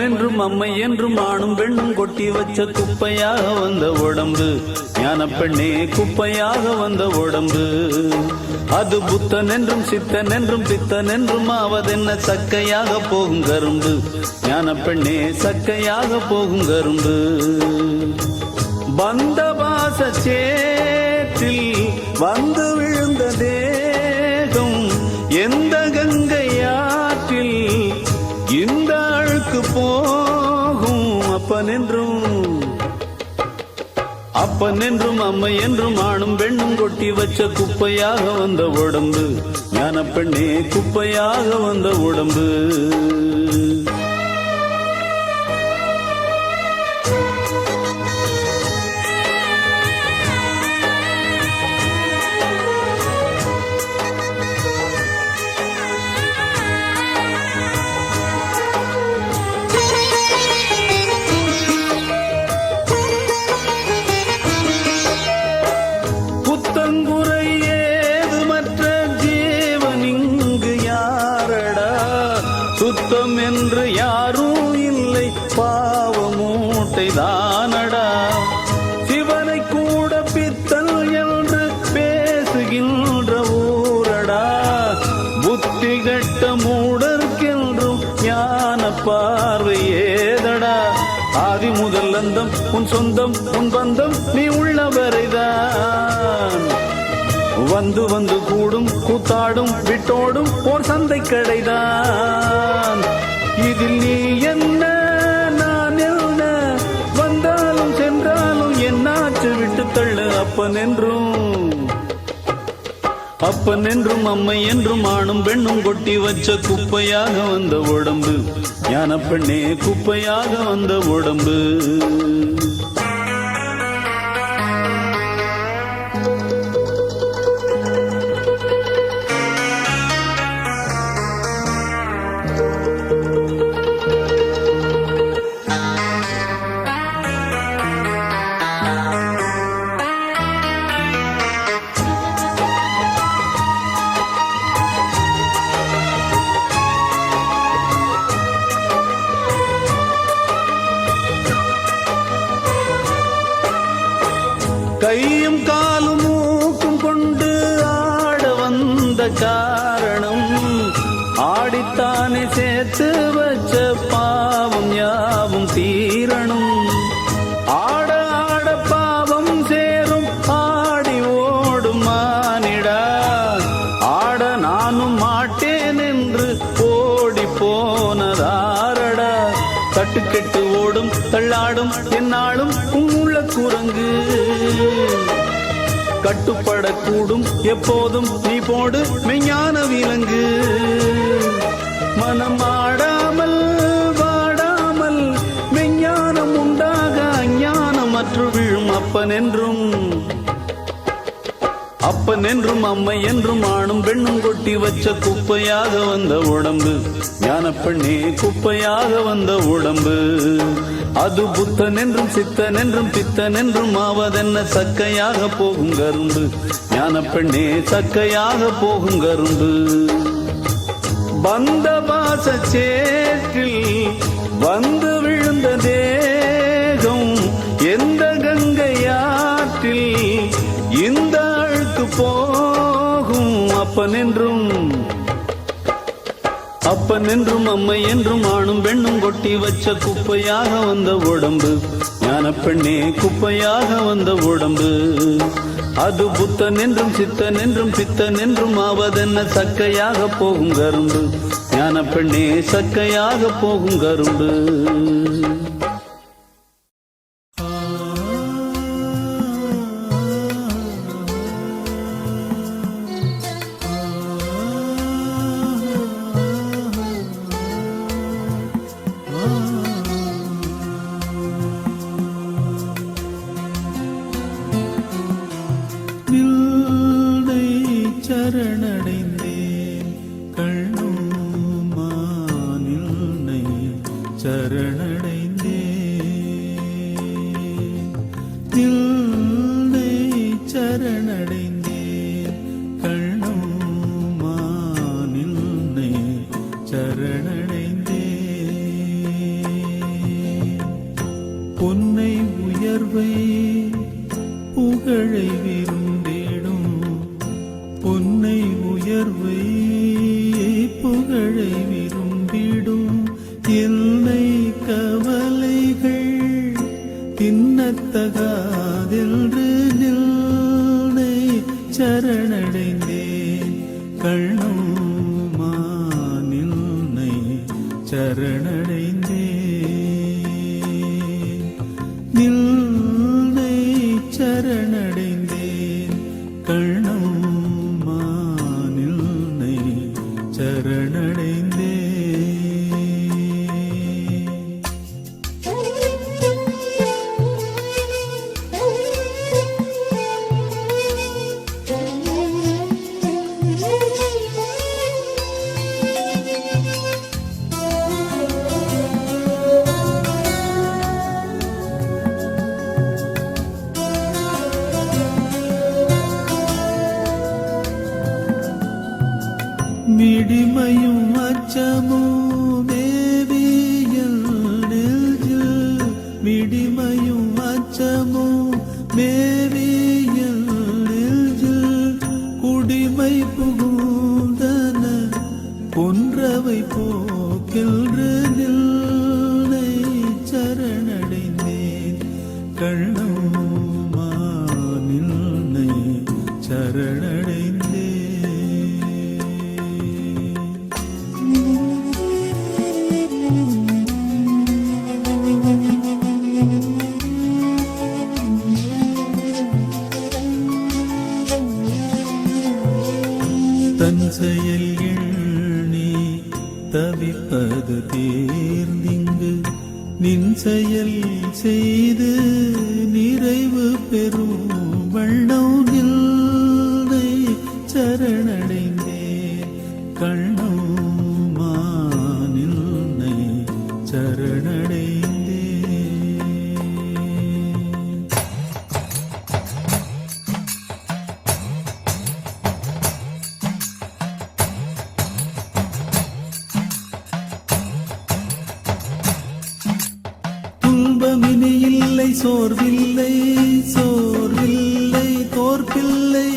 என்றும் அம்மை என்றும் ஆணும் பெண்ணும் கொட்டி வச்ச குப்பையாக வந்த உடம்பு ஞான பெண்ணே குப்பையாக வந்த உடம்பு அது புத்தன் என்றும் சித்தன் என்றும் பித்தன் என்றும் ஆவதென்ன சக்கையாக போகும் கரும்பு ஞான பெண்ணே சக்கையாக போகும் கரும்பு பந்த பாச சேற்றில் வந்து விழுந்த தேகம் எந்த கங்கையாற்றில் இந்த அழுக்கு போகும் அப்பன் என்றும் அம்மை என்றும் ஆணும் பெண்ணும் கொட்டி வச்ச குப்பையாக வந்த உடம்பு ஞான பெண்ணே குப்பையாக வந்த உடம்பு சுத்தம் என்று யாரும் இல்லை பாவ மூட்டை தானடா சிவனை கூட பித்தல் என்று பேசுகின்ற ஊரடா ஆதி முதல் அந்தம் உன் சொந்தம் உன் பந்தம் நீ உள்ளவரைதான் வந்து வந்து கூடும் கூத்தாடும் விட்டோடும் ஓர் சந்தை கடைதான் இதில் நீ என்ன நான் என்ன வந்தாலும் சென்றாலும் என்னாச்சு விட்டு தள்ளு அப்பன் என்றும் அம்மை என்றும் ஆணும் பெண்ணும் கொட்டி வச்ச குப்பையாக வந்த உடம்பு ஞான பெண்ணே குப்பையாக வந்த உடம்பு கையும் காலும் மூக்கும் கொண்டு ஆட வந்த காரணம் ஆடித்தானே சேர்த்து வச்ச பாவம் யாவும் தீரணும் ஆட ஆட பாவம் சேரும் ஆடி ஓடும் மானிடா ஆட நானும் மாட்டேன் என்று ஓடி போனதாரடா தட்டுக்கெட்டு ஓடும் தள்ளாடும் என்னாலும் உள்ள குரங்கு கட்டுப்படக்கூடும் எப்போதும் நீ போடு மெய்ஞான விலங்கு மனம் ஆடாமல் வாடாமல் மெய்ஞானம் உண்டாக அஞ்ஞானம் அற்று விழும் அப்பன் என்றும் அம்மை என்றும் ஆணும் பெண்ணும் கொட்டி வச்ச குப்பையாக வந்த உடம்பு ஞான பெண்ணே குப்பையாக வந்த உடம்பு அது புத்தன் என்றும் சித்தன் என்றும் பித்தன் என்றும் ஆவதென்ன சக்கையாக போகும் கரும்பு ஞான பெண்ணே சக்கையாக போகும் கரும்பு பந்த பாச சேற்றில் வந்து விழுந்த தேகம் எந்த கங்கையாற்றில் இந்த அழுக்கு போகும் அப்பன் என்றும் அம்மை என்றும் ஆணும் பெண்ணும் கொட்டி வச்ச குப்பையாக வந்த உடம்பு ஞான பெண்ணே குப்பையாக வந்த உடம்பு அது புத்தன் என்றும் சித்தன் என்றும் பித்தன் என்றும் ஆவதென்ன சக்கையாக போகும் கரும்பு ஞான பெண்ணே சக்கையாக போகும் கரும்பு சரணடைந்தேன் கண்ணுமானில்லை சரணடைந்தேன் நில்லை சரணடைந்தேன் கண்ணுமானில்லை சரணடைந்தேன் பொன்னை உயர்வை புகழை விரும்பிடும் பொன்னை உயர்வை புகழை விரும்பிடும் என்னை கவலைகள் தின்னத்தகாதென்று நில்லை சரணடைந்தேன் கண்ணுமானில்லை சரணடைந்தேன் நில்லை சரணடைந்தேன் கண்ணுமானில்லை சரணடைந்தேன் மிடிமையும் அச்சமும் தேவியல் நெஞ்சில் மிடிமையும் அச்சமும் தேவியல் நெஞ்சில் குடிமை புகுந்தன கொன்றவை போக்கில் நில்லை சரணடைந்த கண்ணம்மா நின்னை சரணடைந்தே. தன் செயல் எண்ணி தவிப்பது தேர்ந்திங்கு நின் செயல் செய்து நிறைவு பெறும் வண்ணம் நின்னை சரணடைந்தே. கண்ணம்மா நின்னை சரணடைந்தே. துன்பமினி இல்லை சோர்வில்லை சோர்வில்லை தோற்பில்லை.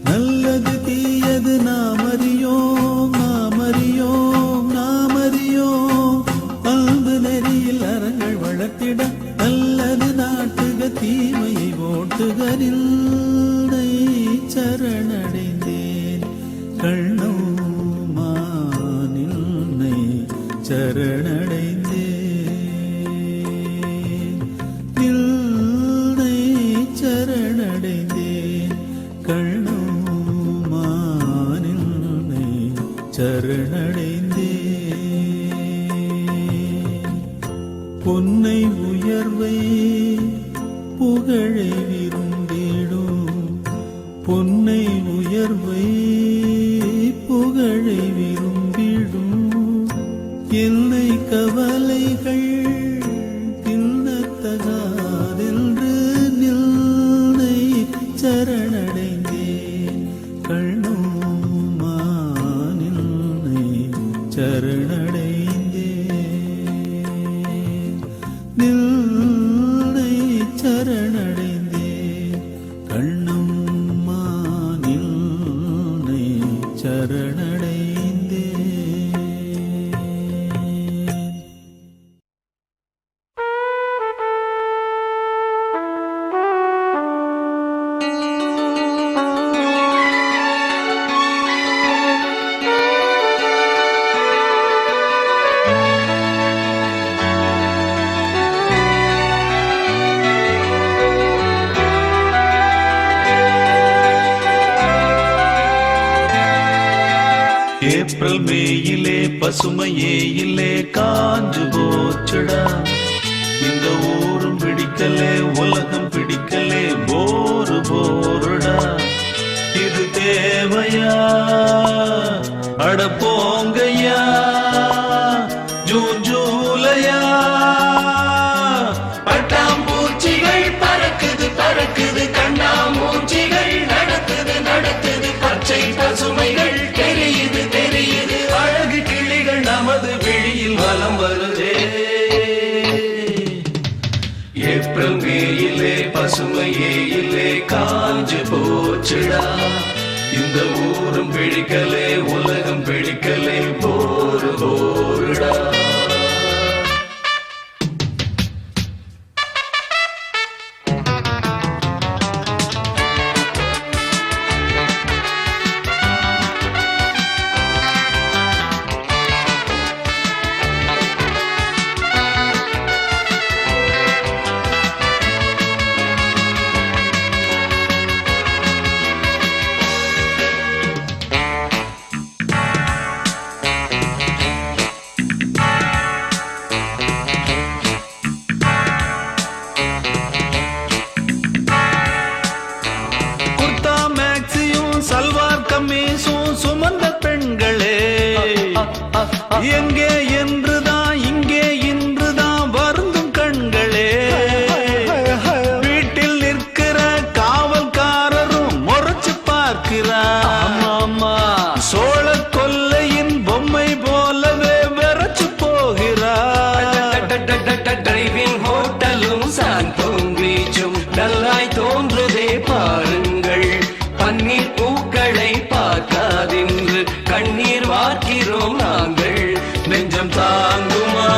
நல்லது தீயது நாம் அறியோம் நாம் அறியோம் நாம் அறியோம். அன்பு நெறியில் அறங்கள் வளர்த்திட நல்லது நாட்டுக தீமையை ஓட்டுக நின்னை சரணடைந்தேன். கண்ணம்மா நின்னை சரணடைந்தே. நின்னை சரணடைந்தேன். கண்ணம்மா நின்னை சரணடைந்தே. பொன்னை உயர்வை புகழை விரும்பிடும் பொன்னை உயர்வை புகழை விரும்பிடும் என்னை கவலைகள் தின்னத்தகாதென்று நின்னை சரணடைந்தேன். கண்ணம்மா நின்னை சரணடைந்தேன். நின்னை சரணடைந்தேன். கண்ணம்மா நின்னை சரணடைந்தேன். ஏப்ரல் மேயிலே பசுமையே இல்லே காஞ்சு போச்சுடா. இந்த ஊரும் பிடிக்கலே உலகம் பிடிக்கலே போரு போருடா. இது தேவையா அட போங்கய்யா ஜூன் ஜூலையா. பட்டாம்பூச்சிகள் பறக்குது பறக்குது கண்ணாமூச்சிகள் நடக்குது நடக்குது பச்சை பசுமைகள் தெரியுது தெரியுது அழகு கிளிகள் நமது விழியில் வலம் வருதே. ஏப்ரல் மேயிலே பசுமையே இல்லே காஞ்சு போச்சுடா. இந்த ஊரும் பிடிக்கலே உலகம் பிடிக்கலே போரு போருடா. சல்வார் கம்மீசும் சுமந்த பெண்களே எங்கே என்றுதான் இங்கே இன்றுதான் வருந்தும் கண்களே. வீட்டில் நிற்கிற காவல்காரரும் முறைச்சு பார்க்கிறார். சோழ கொல்லையின் பொம்மை போலவே வெறச்சு போகிறார். டிரைவிங் ஹோட்டலும் சாந்தோம் பீச்சும் நல்லாய் தோன்றுதே பாருங்கள். பன்னீர் பூக்களை பார்க்காதென்று கண்ணீர் வார்க்கிறோம் நாங்கள். நெஞ்சம் தாங்குமா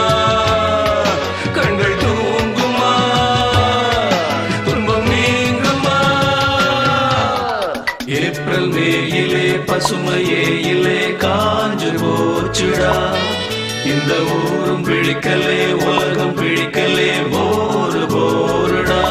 பசுமையே இல்லை காஞ்சு போச்சுடா. இந்த ஊரும் பிடிக்கலே உலகம் பிடிக்கலே போரு போருடா.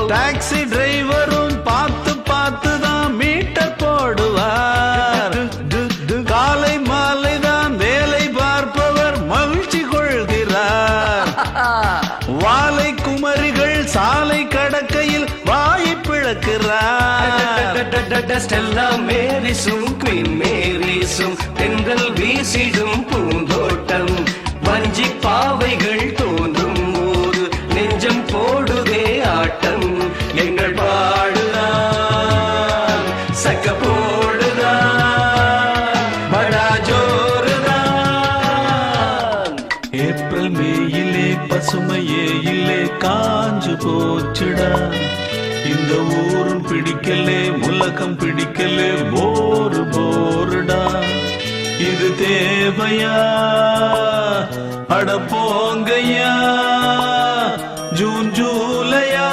டாக்ஸி டிரைவரும் பார்த்து பார்த்து தான் மீட்டர் போடுவார். காலை மாலை தான் வேலை பார்ப்பவர் மகிழ்ச்சி கொள்கிறார். வாலை குமரிகள் சாலை கடக்கையில் வாய் பிளக்கிறார். ஸ்டெல்லா மேரிசும் குயின் மேரிசும் தென்றல் வீசிடும் பூந்தோட்டம். வஞ்சி பாவைகள் தோன்றும் போது நெஞ்சம் போடுதே ஆட்டம். எங்கள் பாடுதான் சக்க போடுதான் படா ஜோருதான். ஏப்ரல் மேயிலே பசுமையே இல்லை காஞ்சு போச்சுடா. இந்த ஊரும் பிடிக்கலே உலகம் பிடிக்கலே போரு போருடா. இது தேவையா அட போங்கய்யா ஜூன் ஜூலையா.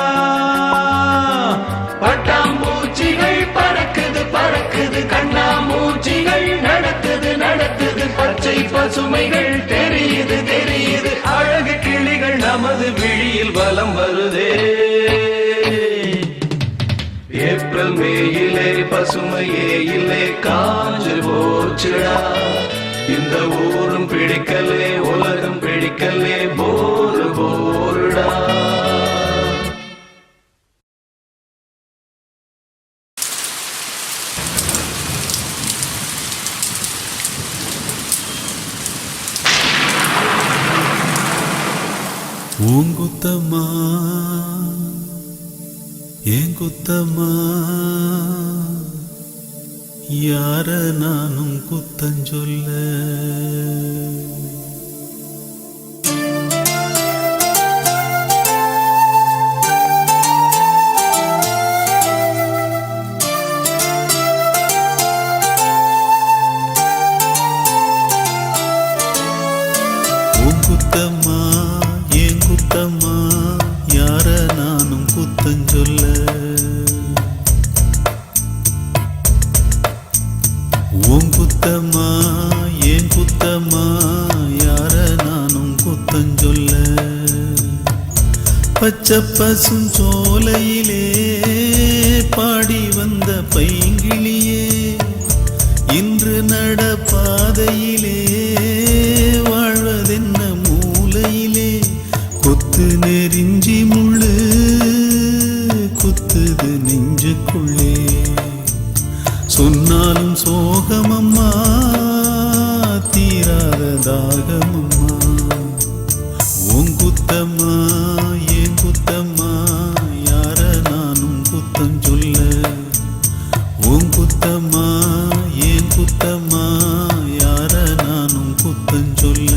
பட்டாம்பூச்சிகள் பறக்குது பறக்குது கண்ணாமூச்சிகள் நடக்குது நடக்குது. பச்சை பசுமைகள் தெரியுது தெரியுது. அழகு கிளிகள் நமது விழியில் வலம் வருதே. ஏப்ரல் மேயிலே பசுமையே இல்லை காஞ்சு போச்சுடா. இந்த ஊரும் பிடிக்கலே உலகம் பிடிக்கலே போரு போருடா. ஊங்குத்தம்மா ஏன் குத்தம்மா யார நானும் குத்தஞ்சொல்ல. குத்தம்மா ஏன் குத்தம்மா யார நானும் குத்தஞ்சொல்ல. உன் குத்தம்மா ஏன் குத்தம்மா யார நானும் குத்தஞ்சொல்ல. பச்சை பசும் சோலையிலே பாடி வந்த பைங்கிளியே இன்று நடப்பாதையிலே வாழ்வதென்ன மூலையிலே. கொத்து நெறிஞ்சி முள்ளு குத்துது நெஞ்சுக்குள்ளே. சொன்னாலும் சோகமம்மா தீராத தாகமம்மா. உன் குத்தம்மா ஏன் குத்தம்மா யார நானும் குத்தம் சொல்ல. உன் குத்தம்மா ஏன் குத்தம்மா யார நானும் குத்தம் சொல்ல.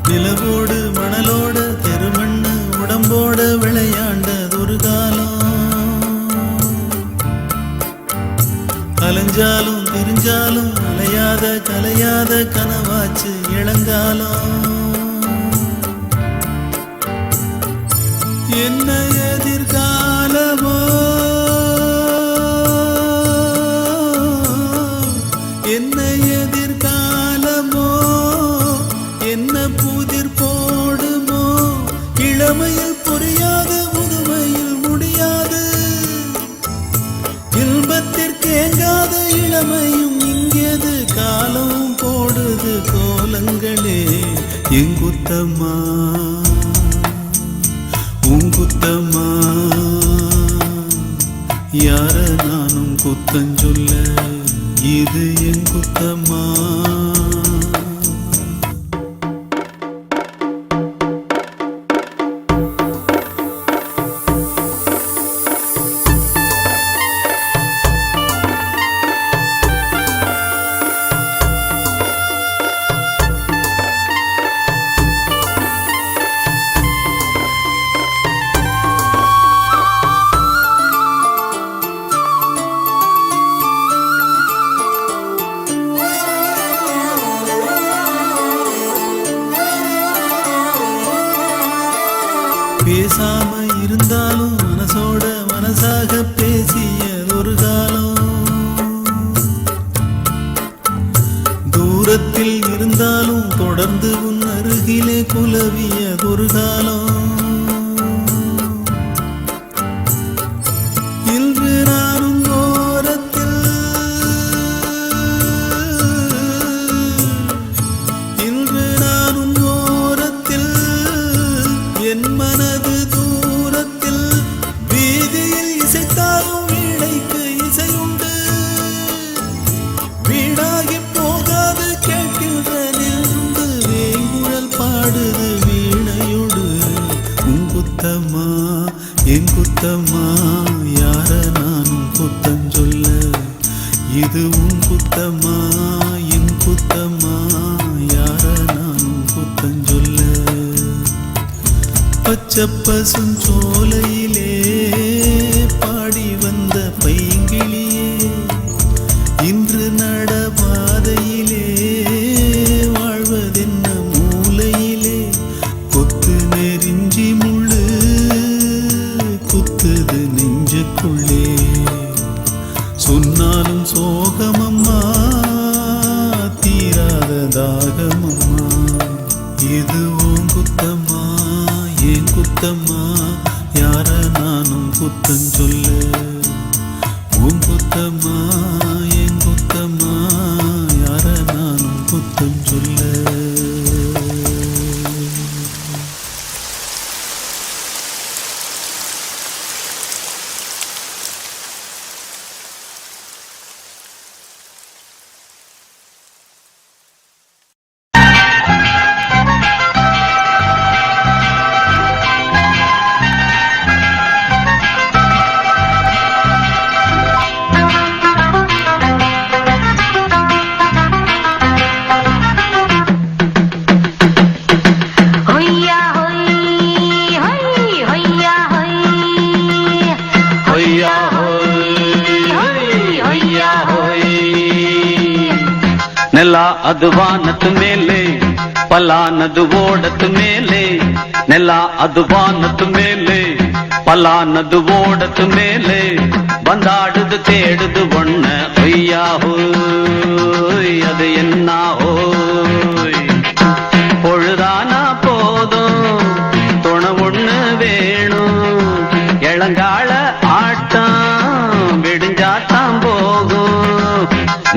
நிலவோடு மணலோட தெருமண்ணு உடம்போட விளையாண்டதொரு காலம். அலைஞ்சாலும் திரிஞ்சாலும் அலையாத கலையாத கனவாச்சு இளங்காலம். என்ன எதிர்காலமோ என்ன எதிர்காலமோ என்ன புதிர் போடுமோ இளமையில் புரியாது முதுமையில் முடியாது இன்பத்திற்கு ஏங்காத இளமையும் இங்கேது காலம் போடுது கோலங்களே எங்குத்தம்மா உங்குத்தம்மா யார நானும் குத்தஞ்சொல்ல இது எங்குத்தம்மா பேசாம இருந்தாலும் மனசோட மனசாக பேசிய ஒரு காலம் தூரத்தில் இருந்தாலும் தொடர்ந்து உன் அருகிலே குலவியதொரு காலம் இன்று நானும் ஓரத்தில் இன்று நானும் ஓரத்தில் என் மனது தூரத்தில் வீதியில் இசைத்தாலும் வீணைக்கு இசையுண்டு வீணாகி போகாது கேட்கின்ற நின்று வேங்குழல் பாடுது வீணையோடு உங்குத்தம்மா என் குத்தம்மா யார நானும் குத்தஞ்சொல்ல இது உன் குத்தம்மா என் குத்தம்மா யார நானும் குத்தஞ்சொல்ல பச்சப்பசும் சோலையிலே பாடி வந்த பைங்கிளியே இன்று நடபாதையிலே வாழ்வதென்ன மூலையிலே கொத்து நெறிஞ்சி முள்ளு குத்துது நெஞ்சுக்குள்ளே சொன்னாலும் சோகமம்மா தீராத தாகமம்மா இது உன் குத்தம்மா ஏன் குத்தம்மா யார நானும் குத்தஞ்சொல்ல உன் குத்தம்மா என் குத்தம்மா யார நானும் குத்தஞ்சொல்ல ನೆಲ ಅದು ವಾನದ ಮೇಲೆ ಪಲಾನದು ಓಡದ ಮೇಲೆ ನೆಲ ಅದು ವಾನದ ಮೇಲೆ ಪಲಾನದು ಓಡದ ಮೇಲೆ ಬಂದಾಡುದು தேடுது ஒண்ண ஒய்யா ஹோய் அது என்ன ஹோய் பொழுதானா போதும் துணை ஒண்ணு வேணும் இளங்கால ஆட்டம் விடிஞ்சாத்தான் போகும்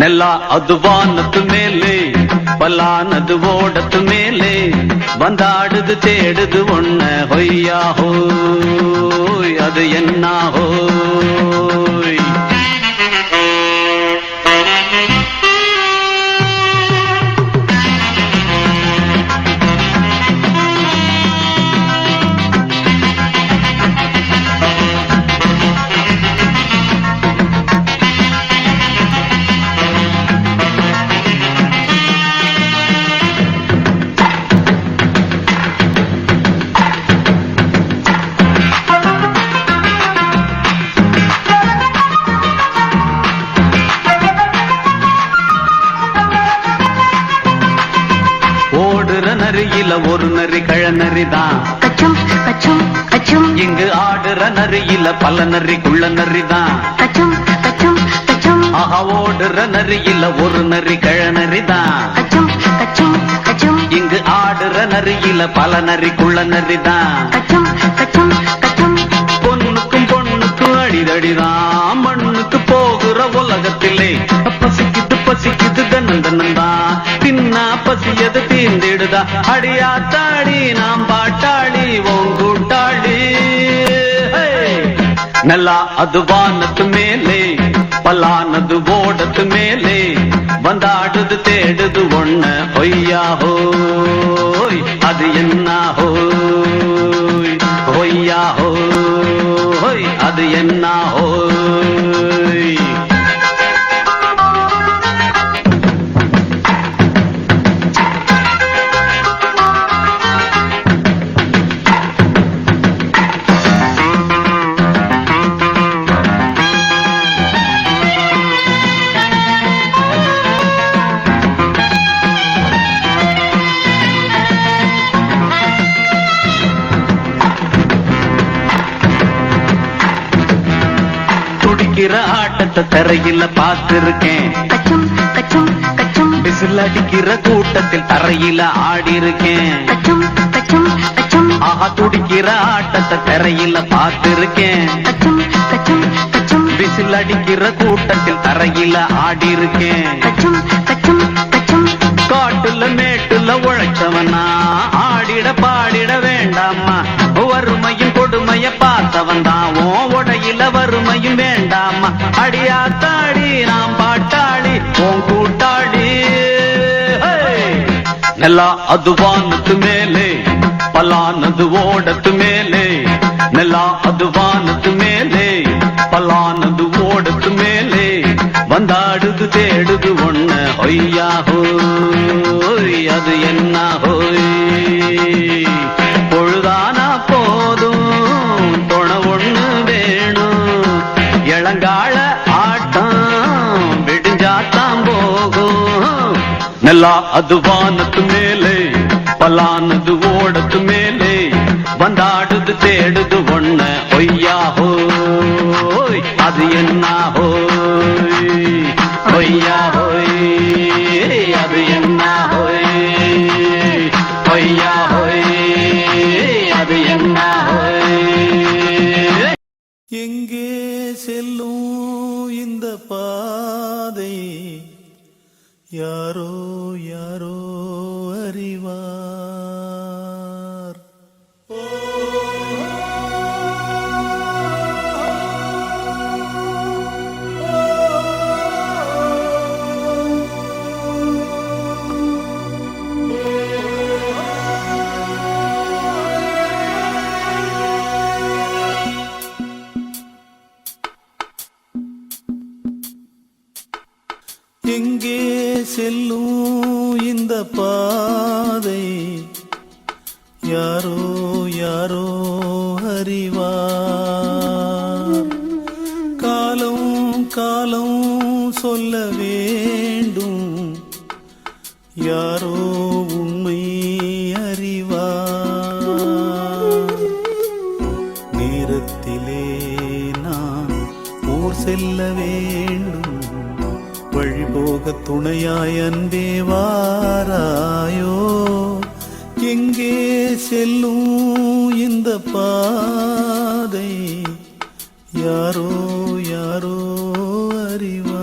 ನೆಲ ಅದು ವಾನದ ಮೇಲೆ ಪಲಾನದು ಓಡದ ಮೇಲೆ ಬಂದಾಡುದು தேடுது ஒண்ண ಹೊಯ್ಯಾ ஹோய் அது என்ன ஹோய் நரியில ஒரு நரி கழநரிதான் கச்சும் கச்சும் இங்கு ஆடுற நரியில பல நரி குள்ள நரிதான். கச்சும் கச்சும் கச்சும் ஆஹா ஓடுற நரியில ஒரு நரி கழ நரிதான். கச்சும் கச்சும் கச்சும் இங்கு ஆடுற நரியில பல நரி குள்ள நரிதான். கச்சும் கச்சும் கச்சும் பொண்ணுக்கும் பொண்ணுக்கும் அடிதடிதான். மண்ணுக்கு போகிற உலகத்திலே பசிக்குது பசிக்குது தன்னந்தனந்தான். தின்னா பசியது தீர்ந்திடுதா. அடியாத்தாடி நாம் பாட்டாளி ஓங்கூட்டாளி. நல்லா அது வானத்து மேலே பல்லானது ஓடத்து மேலே வந்தாடுது தேடுது ஒண்ண ஒய்யா ஹோய் அது என்ன ஹோய் ஒய்யா ஹோய் அது என்ன ஹோய். துடிக்கிற ஆட்டத்தை தரையில பார்த்திருக்கேன். கச்சும் கச்சும் கச்சும் விசில் அடிக்கிற கூட்டத்தில் தரையில ஆடி இருக்கேன். கச்சும் கச்சும் கச்சும் ஆஹா துடிக்கிற ஆட்டத்தை தரையில பார்த்திருக்கேன். கச்சும் கச்சும் கச்சும் விசில் அடிக்கிற கூட்டத்தில் தரையில ஆடி இருக்கேன். கச்சும் கச்சும் கச்சும் காட்டுல மேட்டுல உழைச்சவனா ஆடிட பாடிட வேண்டாமா. வறுமையும் கொடுமைய பார்த்தவன் தான் உடையில வறுமையும் வேண்டாமா. அடியாத்தாடி நாம் பாட்டாளி உன் கூட்டாளி. நல்லா அது வானத்து மேலே பல்லானது ஓடத்து மேலே. நல்லா அது வானத்து மேலே பல்லானது ஓடத்து மேலே வந்தாடுது தேடுது ஒண்ண ஒய்யா ஹோய் அது என்ன ஹோய். பொழுதானா போதும் தொண ஒண்ணு வேணும். இளங்கால ஆட்டம் விடிஞ்சாத்தான் போகும். நல்லா அது வானத்து மேலே பல்லானது ஓடத்து மேலே வந்தாடுது தேடுது ஒண்ண ஒய்யா ஹோய் அது என்ன ஹோய் ஒய்யா ஹோய் அது என்ன ஹோய் ஒய்யா ஹோய் அது என்ன ஹோய். எங்கே செல்லும் இந்த பாதை யாரோ யாரோ அறிவார். எங்கே செல்லும் இந்த பாதை யாரோ யாரோ அறிவார். காலம் காலம் சொல்ல வேண்டும் யாரோ உண்மை அறிவார். நேரத்திலே நான் ஊர் செல்ல வேண்டும். வழிபோக துணையாய் அன்பே வாராயோ. எங்கே செல்லும் இந்த பாதை யாரோ யாரோ அறிவார்.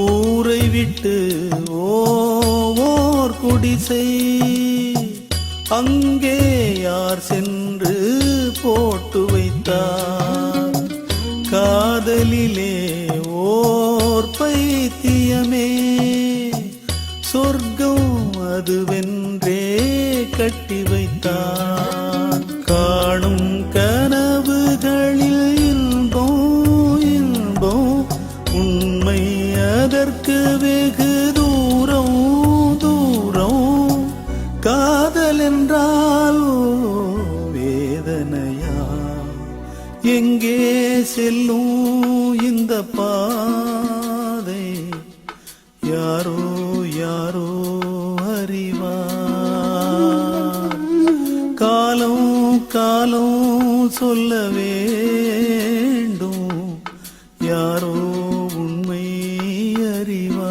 ஊரை விட்டு ஓர் குடிசை அங்கே யார் சென்று போட்டு வைத்தார். காதலிலே ஓர் பைத்தியமே சொர்க்கம் அதுவென் கட்டி வைத்தான். காணும் கனவுகளில் இன்பம் இன்பம் உண்மை அதற்கு வெகு தூரம் தூரம். காதல் என்றால் வேதனையா, எங்கே செல்லும் இந்த பாதை, யாரோ யாரோ அறிவார். காலம் காலம் சொல்ல வேண்டும், யாரோ உண்மை அறிவார்.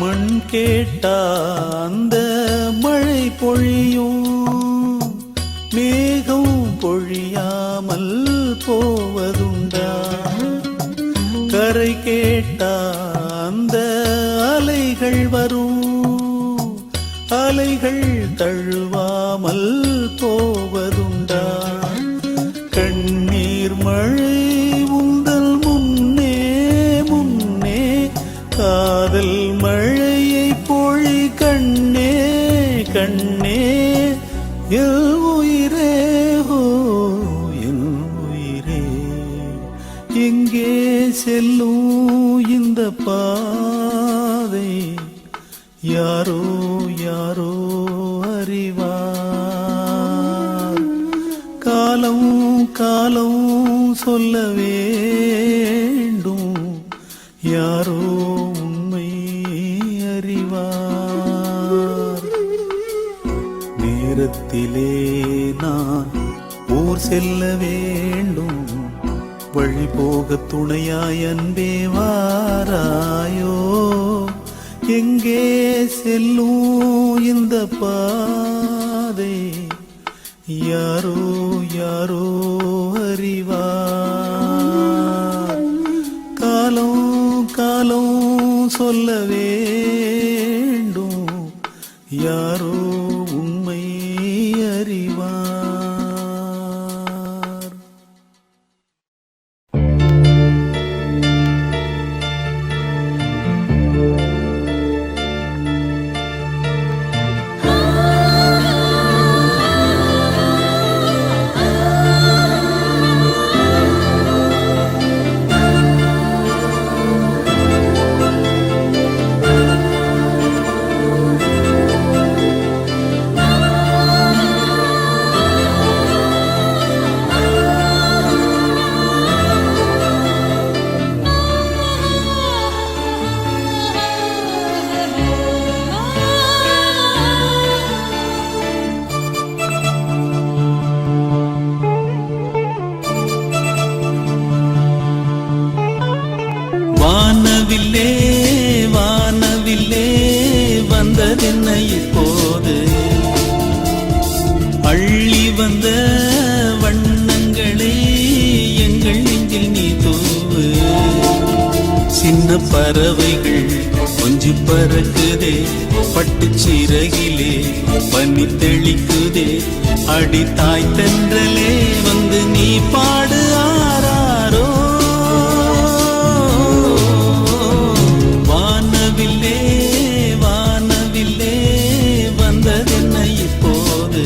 மண் கேட்டா அந்த மழை பொழியும், மேகம் பொழியாமல் போவதுண்டா? கரை கேட்டா அந்த அலைகள் வரும், அலைகள் தழுவாமல் போவதுண்டா? கண்ணீர் மழை உந்தல் முன்னே முன்னே, காதல் மழையை பொழி கண்ணே கண்ணே. என் உயிரே ஹோ என் உயிரே, எங்கே செல்லும் இந்த பாதை, யாரோ யாரோ அறிவார். காலம் காலம் சொல்ல வேண்டும், யாரோ உண்மை அறிவார். நேரத்திலே நான் ஊர் செல்ல வேண்டும், வழி போக துணையாய் அன்பே வாராயோ? எங்கே செல்லும் இந்த பாதை, யாரோ யாரோ அறிவார். காலம் காலம் சொல்ல வேண்டும், யாரோ உண்மை அறிவார். வானவில்லே வானவில்லே வந்ததென்ன இப்போது, அள்ளி வந்த வண்ணங்களை எங்கள் நெஞ்சில் நீ தூவு. சின்ன பறவைகள் கொஞ்சி பறக்குதே, பட்டு சிறகிலே பனி தெளிக்குதே. அடி தாய் தென்றலே வந்து நீ பாடு ஆராரோ. வானவில்லே வானவில்லே வந்ததென்ன இப்போது,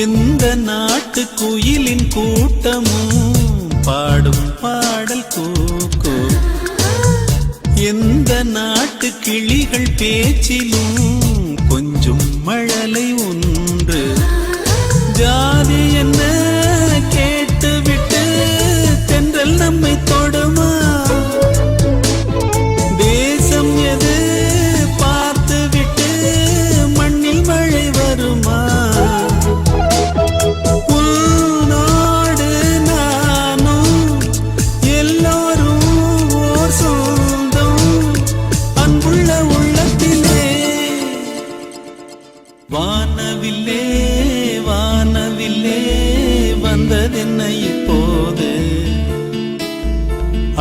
எந்த நாட்டு குயிலின் கூட்டமும் பாடும் பாடல் கூக்கு எந்த நாட்டு கிளிகள் பேச்சிலும் கொஞ்சம் மழலை ஒன்று ஜாதி என்ன கேட்டுவிட்டு தென்றல் நம்மை தொடுமா தேசம் எது பார்த்துவிட்டு மண்ணில் மழை வருமா உள்நாடு நானும் எல்லோரும் ஓர் சொந்தம் அன்புள்ள உள்ளத்திலே வானவில்லே வானவில்லே வந்ததென்ன இப்போது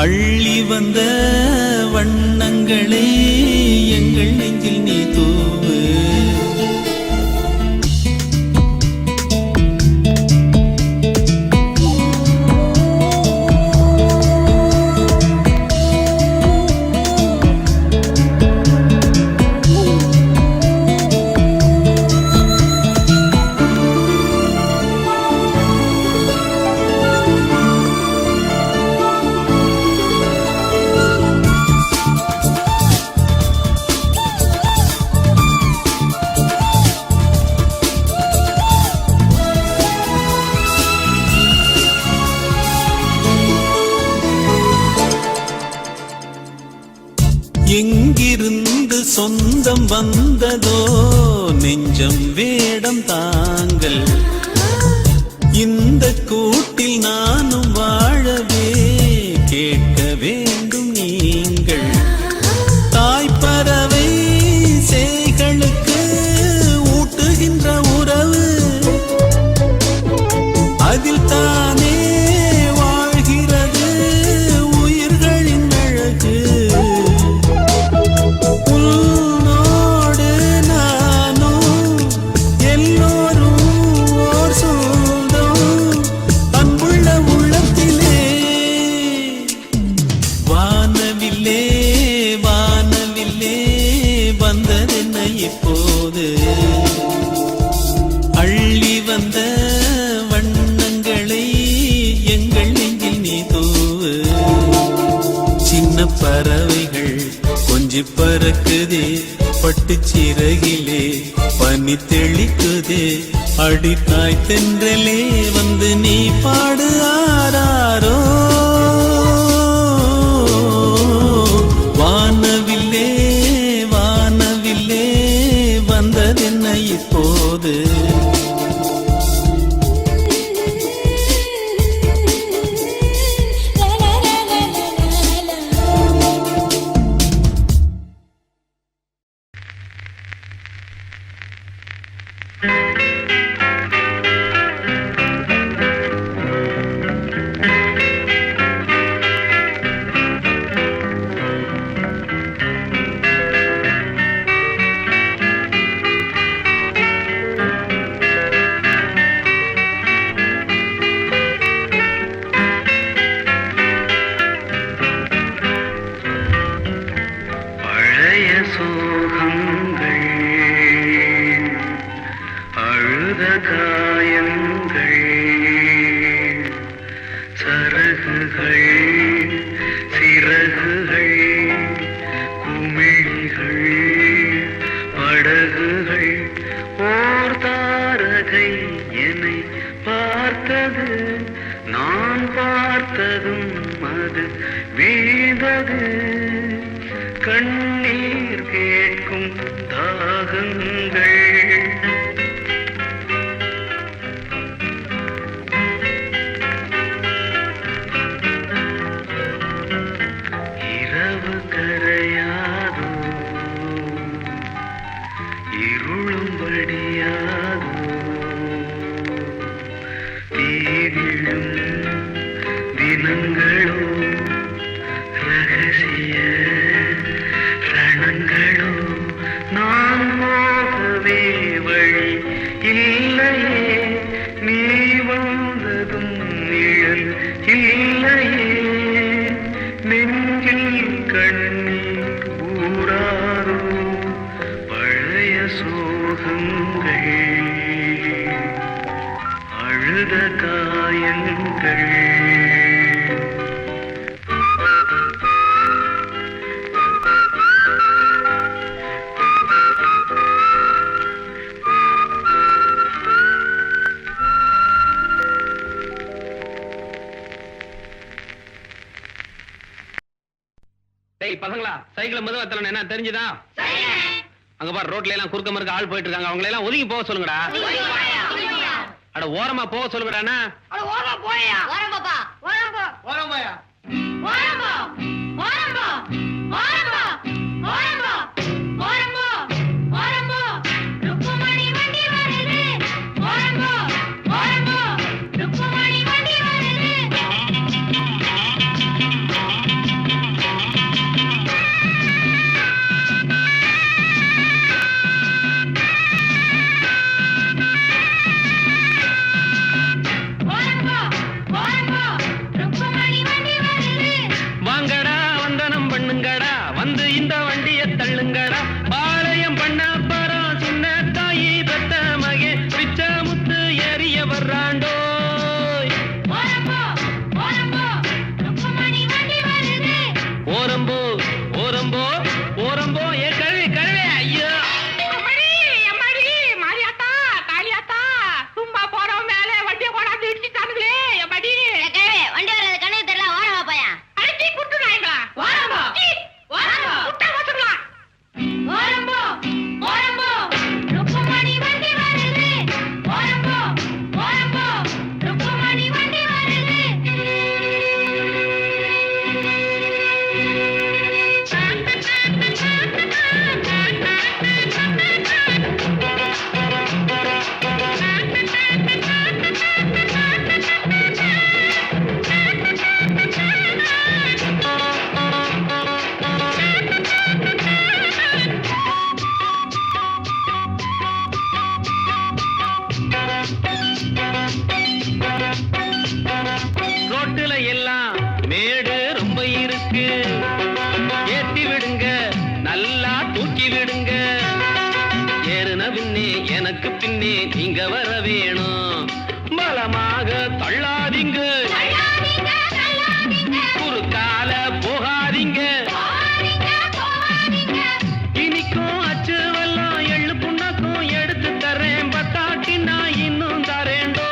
அள்ளி வந்த வண்ணங்களை எங்கள் நெஞ்சில் நீ தூவு எங்கிருந்து சொந்தம் வந்ததோ நெஞ்சம் வேடம் தாங்கள் இந்த கூட்டில் நானும் வாழவே கேட்க வேண்டும் நீங்கள் தாய்ப்பறவை சேய்களுக்கு ஊட்டுகின்ற உறவு அதில் தானே வாழ்கிறது உயிர்களின் அழகு உன்னோடு நானும் எல்லோரும் ஓர் சொந்தம் அன்புள்ள உள்ளத்திலே வானவில்லே வானவில்லே வந்ததென்ன இப்போது அள்ளி வந்த வண்ணங்களை எங்கள் நெஞ்சில் நீ தூவு சின்ன பறவைகள் கொஞ்சி பறக்குதே பட்டு சிறகிலே பனி தெளிக்குதே அடித்தாய் தென்றலே வந்து நீ பாடு ஆராரோ வானவில்லே வானவில்லே வந்ததென்ன இப்போது பழைய சோகங்கள் அழுத காயங்கள் சரகுகள் சிறகுகள் குமிழிகள் படகுகள் ஓர் தாரகை என்னை பார்த்தது நான் பார்த்ததும் அது வீழ்ந்தது கண்ணீர் கேட்கும் தாகங்கள் இரவு கரையாதோ இருளும் படியாதோ தீவிழும் தினங்களோ ரகசிய ரணங்களோ நான் போகவே வழி இல்லையே நீ வந்ததும் நிழல் இல்லையே நெஞ்சில் கண்ணீர் ஊராரோ பழைய சோகங்கள் அழுத காயங்கள் சைக்கிள் மெதுவா தள்ளணும், என்ன தெரிஞ்சுதா? அங்க பாரு, ரோட்ல எல்லாம் குறுக்க மறுக்க ஆள் போயிட்டு இருக்காங்க, அவங்களை எல்லாம் ஒதுங்கி போக சொல்லுங்கடா. அட ஓரமா போக சொல்லுங்கடா. வாங்கடா வந்தனம் பண்ணுங்கடா, வந்து இந்த வண்டியை தள்ளுங்கடா. பாளையம் பண்ண பரம் சின்ன தாயி பெத்த மகே பிச்ச முத்து ஏறிய வர்றாண்டோ. ஓரம்போ ஓரம்போ ஓரம்போ ஏ கழுவி கழுவே. ஐயோ சும்மா போறோம் மேல வண்டியை கொண்டாந்து இடிச்சுட்டானுங்களே. வண்டி வர்றது கண்ணு தெரியல. ஓரமா போயா அடிச்சு குட்டுறாங்களா? ரோட்டுல எல்லாம் மேடு ரொம்ப இருக்கு, ஏத்தி விடுங்க நல்லா தூக்கி விடுங்க. ஏறுன பின்னே எனக்கு பின்னே நீங்க வர வேணும், பலமாக தள்ளாதீங்க, குறுக்கால போகாதீங்க. இனிக்கும் அச்சு வெல்லம் எள்ளு புண்ணாக்கும் எடுத்து தரேன், பத்தாட்டி நான் இன்னும் தரேண்டோ.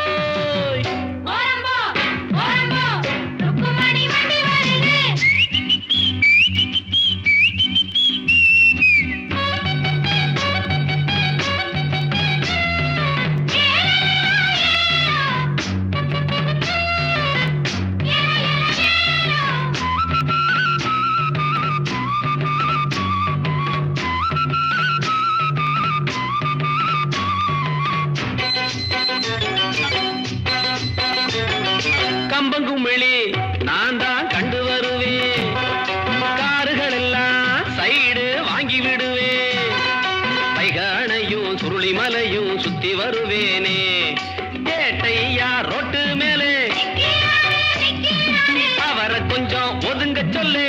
கம்பங்குமிழி நான் தான் கண்டு வருவேன், காருகள் எல்லாம் சைடு வாங்கி விடுவேன், பைகானையும் சுருளி மலையும் சுத்தி வருவேனே. கேட்டையா ரோட்டு மேலே அவரை கொஞ்சம் ஒதுங்க சொல்லு.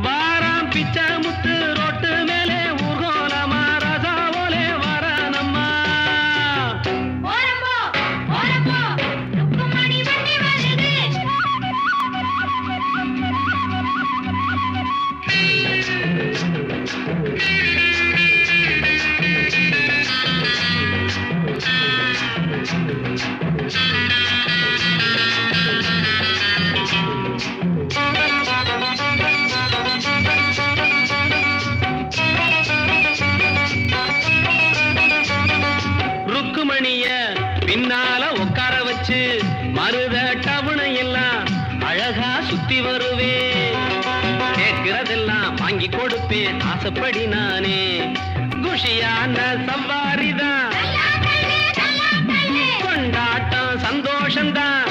வாராம் பிச்சை முத்து ரோட்டு மேலே ஊர்கோலமா ரசாவோலே வரானம்மா. ருக்குமணிய பின்னால உட்கார வச்சு மருத டவுனை எல்லாம் அழகா சுத்தி வருவேன், கேட்கிறதெல்லாம் வாங்கி கொடுப்பேன் ஆசைப்படி நானே. குஷியான சவாரிதான், கொண்டாட்டம் சந்தோஷம்தான்.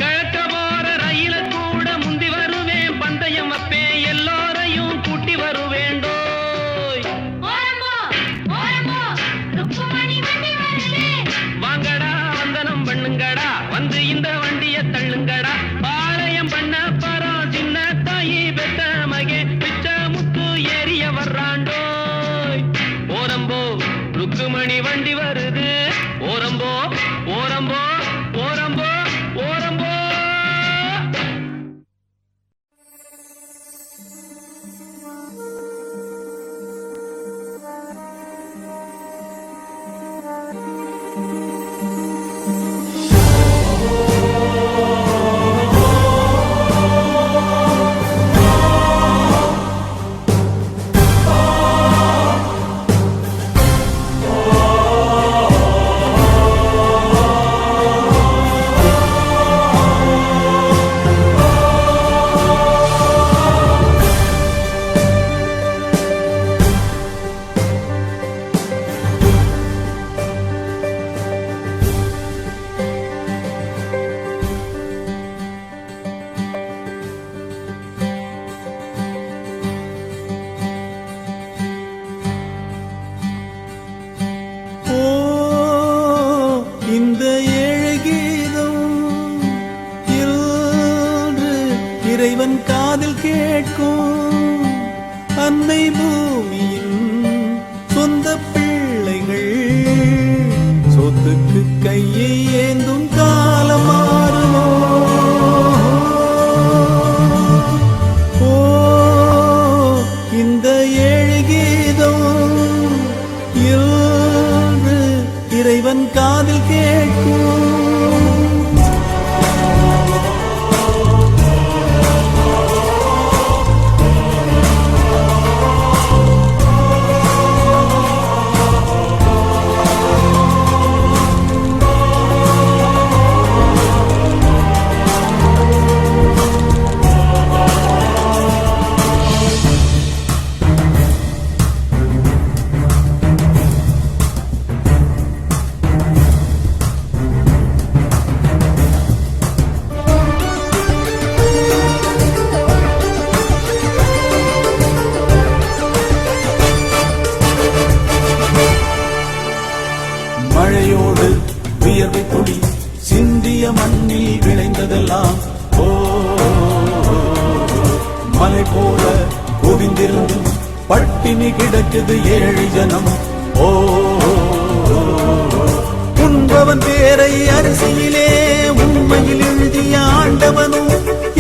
கிழக்க போற ரயில கூட முந்தி வருவேன், பந்தயம் வைப்பேன் எல்லோரையும் கூட்டி வருவேண்டோ. வாங்கடா வந்தனம் பண்ணுங்கடா, வந்து இந்த வண்டியை தள்ளுங்கடா. பாளையம் பண்ண பரம் சின்ன தாயி பெத்த மகே பிச்ச முத்து ஏறிய வர்றாண்டோ. ஓரம்போ ருக்குமணி வண்டி வருது, ஓரம்போ ஓரம்போ ஓரம்போ ஓரம்போ. கேட்கும் அன்னை பூமியின் சொந்த பிள்ளைகள் சொத்துக்கு கையை ஏந்தும் காலம் மாறுமோ ஓ இந்த ஏழு கீதம் இன்று இறைவன் காதில் கேட்கும் மழையோடு வியர்வை துளி சிந்திய மண்ணில் விளைந்ததெல்லாம் ஓ மலை போல குவிந்திருந்தும் பட்டினி கிடக்குது ஏழை ஜனம் ஓ உண்பவன் பேரை அரிசியிலே உண்மையில் எழுதிய ஆண்டவனும்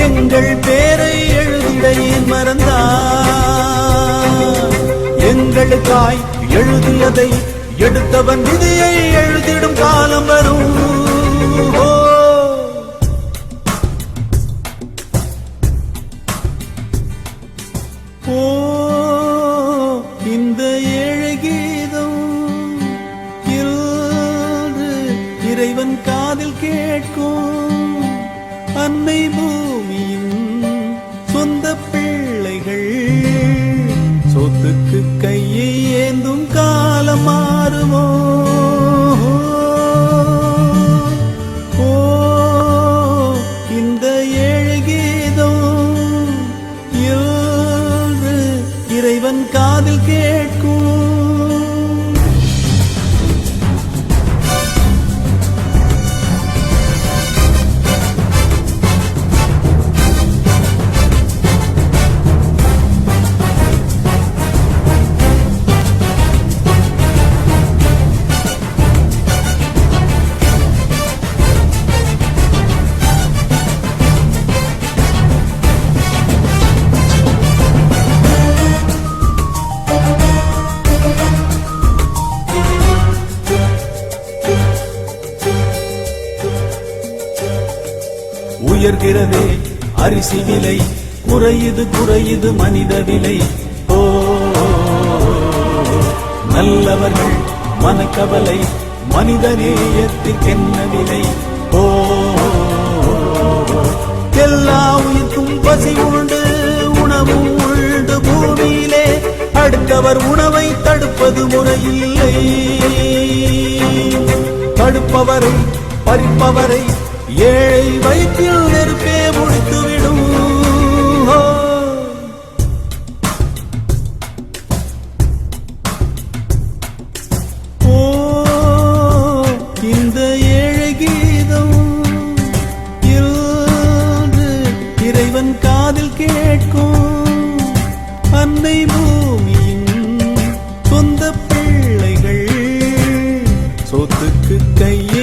எங்கள் பேரை எழுதிட ஏன் மறந்தார் எங்களுக்காய் எழுதியதை எடுத்தவன் விதியை எழுதிடும் காலம் வரும் ஓ இந்த ஏழு கீதம் இன்று இறைவன் காதில் கேட்கும் அன்னை பூமியின் சொந்த பிள்ளைகள் சொத்துக்கு கையை ஏந்தும் காலம் மாறுமோ ஓ இந்த ஏழு கீதம் இன்று இறைவன் காதில் கேட்கும் உயர்கிறதே அரிசி விலை குறையுது குறையுது மனித விலை ஓ நல்லவர்கள் மனக்கவலை மனிதநேயத்திற்கென்ன விலை ஓ எல்லா உயிர்க்கும் பசி உண்டு உணவும் உண்டு பூமியிலே அடுத்தவர் உணவை தடுப்பது முறையில்லை தடுப்பவரை பறிப்பவரை ஏழை வயிற்றில் நெருப்பே முடித்துவிடும் ஓ இந்த ஏழு கீதம் இன்று இறைவன் காதில் கேட்கும் அன்னை பூமியின் சொந்த பிள்ளைகள் சொத்துக்கு கையை